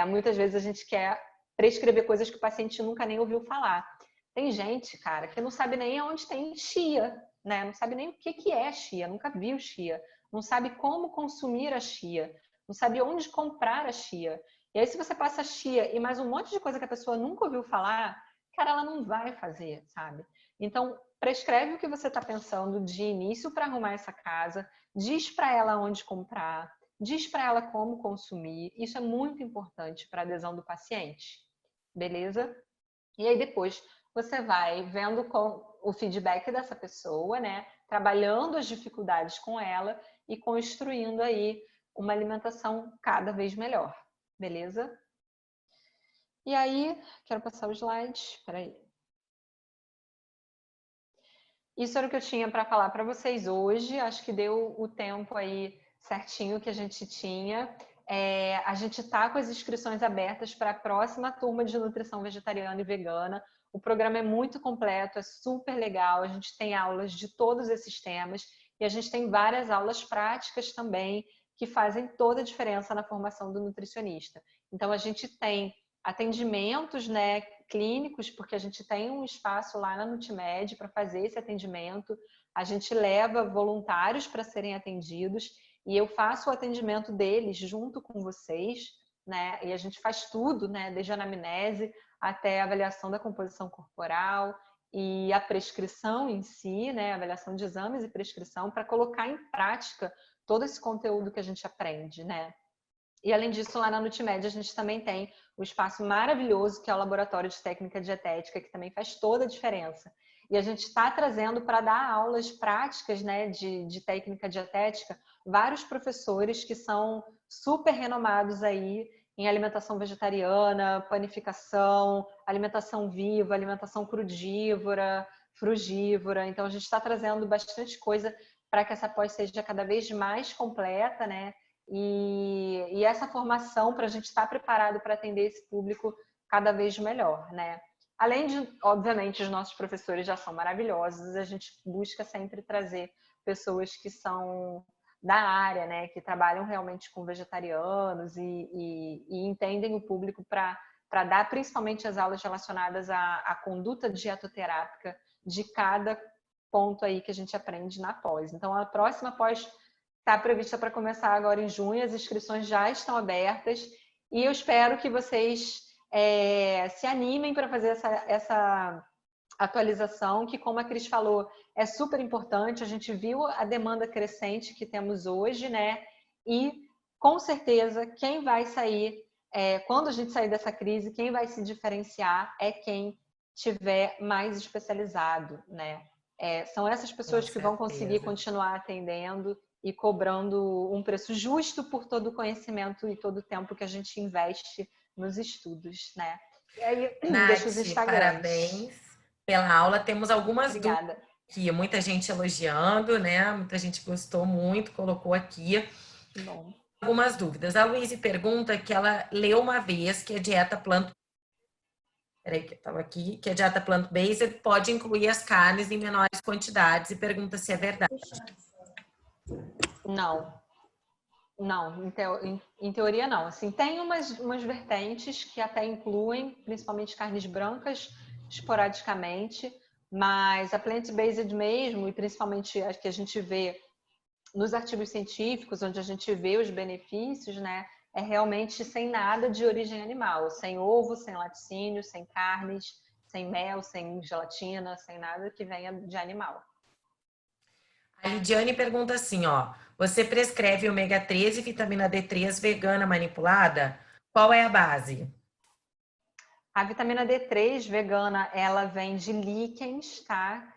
muitas vezes a gente quer prescrever coisas que o paciente nunca nem ouviu falar. Tem gente, cara, que não sabe nem onde tem chia, né? Não sabe nem o que é chia, nunca viu chia, não sabe como consumir a chia, não sabe onde comprar a chia. E aí, se você passa a chia e mais um monte de coisa que a pessoa nunca ouviu falar, cara, ela não vai fazer, sabe? Então, prescreve o que você está pensando de início para arrumar essa casa, diz para ela onde comprar, diz para ela como consumir. Isso é muito importante para a adesão do paciente, beleza? E aí depois você vai vendo com o feedback dessa pessoa, né? Trabalhando as dificuldades com ela e construindo aí uma alimentação cada vez melhor, beleza? E aí, quero passar o slide, espera aí. Isso era o que eu tinha para falar para vocês hoje. Acho que deu o tempo aí certinho que a gente tinha. A gente está com as inscrições abertas para a próxima turma de nutrição vegetariana e vegana. O programa é muito completo, é super legal. A gente tem aulas de todos esses temas e a gente tem várias aulas práticas também que fazem toda a diferença na formação do nutricionista. Então, a gente tem atendimentos, né, clínicos, porque a gente tem um espaço lá na Nutimed para fazer esse atendimento. A gente leva voluntários para serem atendidos e eu faço o atendimento deles junto com vocês, né? E a gente faz tudo, né, desde a anamnese até a avaliação da composição corporal e a prescrição em si, né, avaliação de exames e prescrição para colocar em prática todo esse conteúdo que a gente aprende, né? E além disso, lá na Nutimed a gente também tem o espaço maravilhoso que é o Laboratório de Técnica Dietética, que também faz toda a diferença. E a gente está trazendo para dar aulas práticas, né, de técnica dietética, vários professores que são super renomados aí em alimentação vegetariana, panificação, alimentação viva, alimentação crudívora, frugívora. Então a gente está trazendo bastante coisa para que essa pós seja cada vez mais completa, né? E essa formação para a gente estar preparado para atender esse público cada vez melhor, né? Além de, obviamente, os nossos professores já são maravilhosos, a gente busca sempre trazer pessoas que são da área, né? Que trabalham realmente com vegetarianos e entendem o público para dar principalmente as aulas relacionadas à conduta dietoterápica de cada ponto aí que a gente aprende na pós. Então, a próxima pós está prevista para começar agora em junho, as inscrições já estão abertas e eu espero que vocês se animem para fazer essa atualização, que como a Cris falou, é super importante, a gente viu a demanda crescente que temos hoje, né? E com certeza quem vai sair, quando a gente sair dessa crise, quem vai se diferenciar é quem tiver mais especializado, né? São essas pessoas que vão conseguir continuar atendendo e cobrando um preço justo por todo o conhecimento e todo o tempo que a gente investe nos estudos, né? E aí, Nath, deixa os Instagrams. parabéns pela aula. Temos algumas Obrigada. dúvidas aqui, muita gente elogiando, né? Muita gente gostou muito, colocou aqui. Bom. algumas dúvidas. A Luíse pergunta que ela leu uma vez que a dieta Peraí, que eu estava aqui, que a dieta plant-based pode incluir as carnes em menores quantidades e pergunta se é verdade. Não, não, em teoria não. Assim, tem umas vertentes que até incluem, principalmente carnes brancas, esporadicamente, mas a plant-based mesmo, e principalmente as que a gente vê nos artigos científicos, onde a gente vê os benefícios, né, é realmente sem nada de origem animal, sem ovo, sem laticínio, sem carnes, sem mel, sem gelatina, sem nada que venha de animal. A Lidiane pergunta assim, ó, você prescreve ômega 3 e vitamina D3 vegana manipulada? Qual é a base? A vitamina D3 vegana, ela vem de líquens, tá?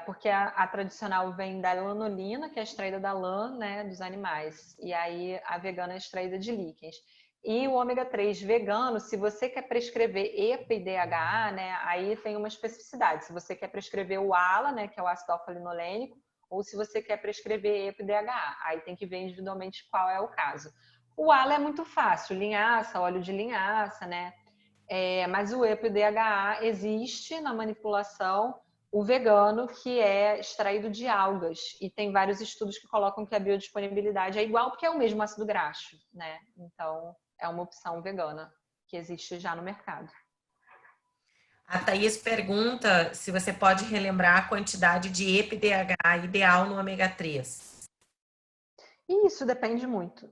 Porque a tradicional vem da lanolina, que é extraída da lã, né, dos animais. E aí a vegana é extraída de líquens. E o ômega 3 vegano, se você quer prescrever EPA e DHA, né, aí tem uma especificidade. Se você quer prescrever o ALA, né, que é o ácido alfa-linolênico, ou se você quer prescrever EPA e DHA. Aí tem que ver individualmente qual é o caso. O ALA é muito fácil, linhaça, óleo de linhaça, né? Mas o EPA e o DHA existe na manipulação, o vegano, que é extraído de algas. E tem vários estudos que colocam que a biodisponibilidade é igual, porque é o mesmo ácido graxo, né? Então, é uma opção vegana que existe já no mercado. A Thaís pergunta se você pode relembrar a quantidade de EPA e DHA ideal no ômega 3. E isso depende muito.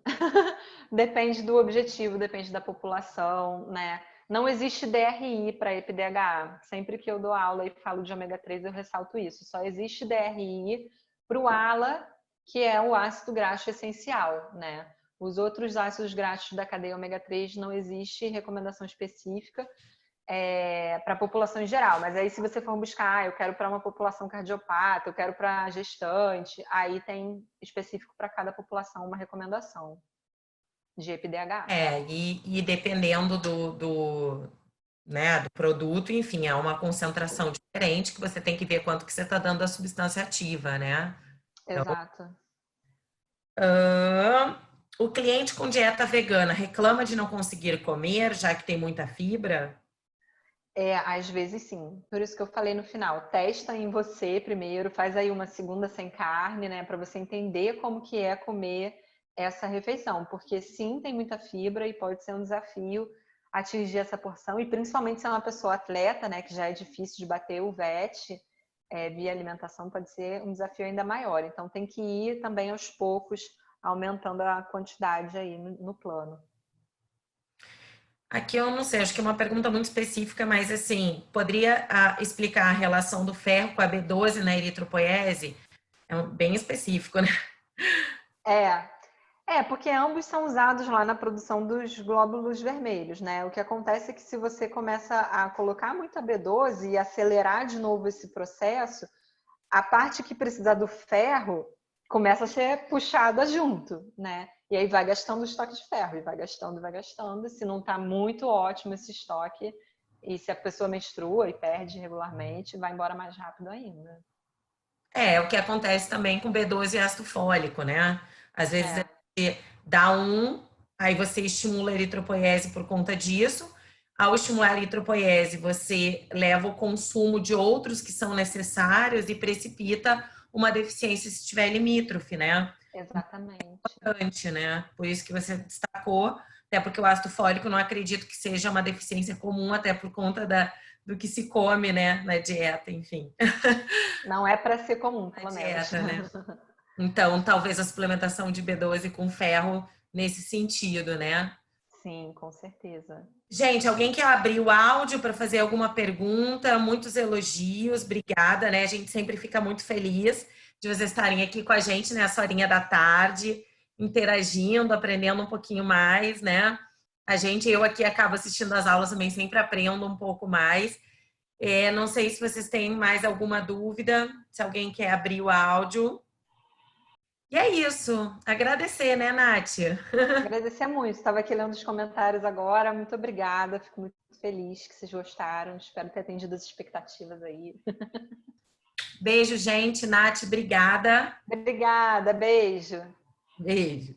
Depende do objetivo, depende da população, né? Não existe DRI para EPDHA. Sempre que eu dou aula e falo de ômega 3, eu ressalto isso. Só existe DRI para o ALA, que é o ácido graxo essencial, né? Os outros ácidos graxos da cadeia ômega 3 não existe recomendação específica para a população em geral. Mas aí, se você for buscar, eu quero para uma população cardiopata, eu quero para gestante, aí tem específico para cada população uma recomendação de EPDHA. E dependendo né, do produto, enfim, é uma concentração diferente que você tem que ver quanto que você está dando da substância ativa, né? Exato. O cliente com dieta vegana reclama de não conseguir comer, já que tem muita fibra? Às vezes sim. Por isso que eu falei no final, testa em você primeiro, faz aí uma segunda sem carne, né, para você entender como que é comer essa refeição, porque sim, tem muita fibra e pode ser um desafio atingir essa porção, e principalmente se é uma pessoa atleta, né, que já é difícil de bater o VET, via alimentação, pode ser um desafio ainda maior. Então tem que ir também aos poucos, aumentando a quantidade aí no plano. Aqui eu não sei, acho que é uma pergunta muito específica, mas assim, poderia explicar a relação do ferro com a B12 na eritropoiese? É bem específico, né? Porque ambos são usados lá na produção dos glóbulos vermelhos, né? O que acontece é que se você começa a colocar muita B12 e acelerar de novo esse processo, a parte que precisa do ferro começa a ser puxada junto, né? E aí vai gastando o estoque de ferro, e vai gastando, vai gastando. Se não está muito ótimo esse estoque, e se a pessoa menstrua e perde regularmente, vai embora mais rápido ainda. O que acontece também com B12 e ácido fólico, né? Às vezes É, você dá aí você estimula a eritropoiese por conta disso. Ao estimular a eritropoiese, você leva o consumo de outros que são necessários e precipita uma deficiência se estiver limítrofe, né? exatamente. Importante, né? Por isso que você destacou, até porque o ácido fólico não acredito que seja uma deficiência comum, até por conta do que se come, né, na dieta, enfim. Não é para ser comum, Na pelo menos. dieta, né? Então, talvez a suplementação de B12 com ferro nesse sentido, né? Sim, com certeza. Gente, alguém quer abrir o áudio para fazer alguma pergunta? Muitos elogios, obrigada, né? A gente sempre fica muito feliz de vocês estarem aqui com a gente nessa horinha da tarde, interagindo, aprendendo um pouquinho mais, né? Eu aqui acabo assistindo as aulas também, sempre aprendo um pouco mais. Não sei se vocês têm mais alguma dúvida, se alguém quer abrir o áudio. E é isso. Agradecer, né, Nath? Agradecer muito. Estava aqui lendo os comentários agora. Muito obrigada. Fico muito feliz que vocês gostaram. Espero ter atendido as expectativas aí. Beijo, gente. Nath, obrigada. Obrigada. Beijo. Beijo.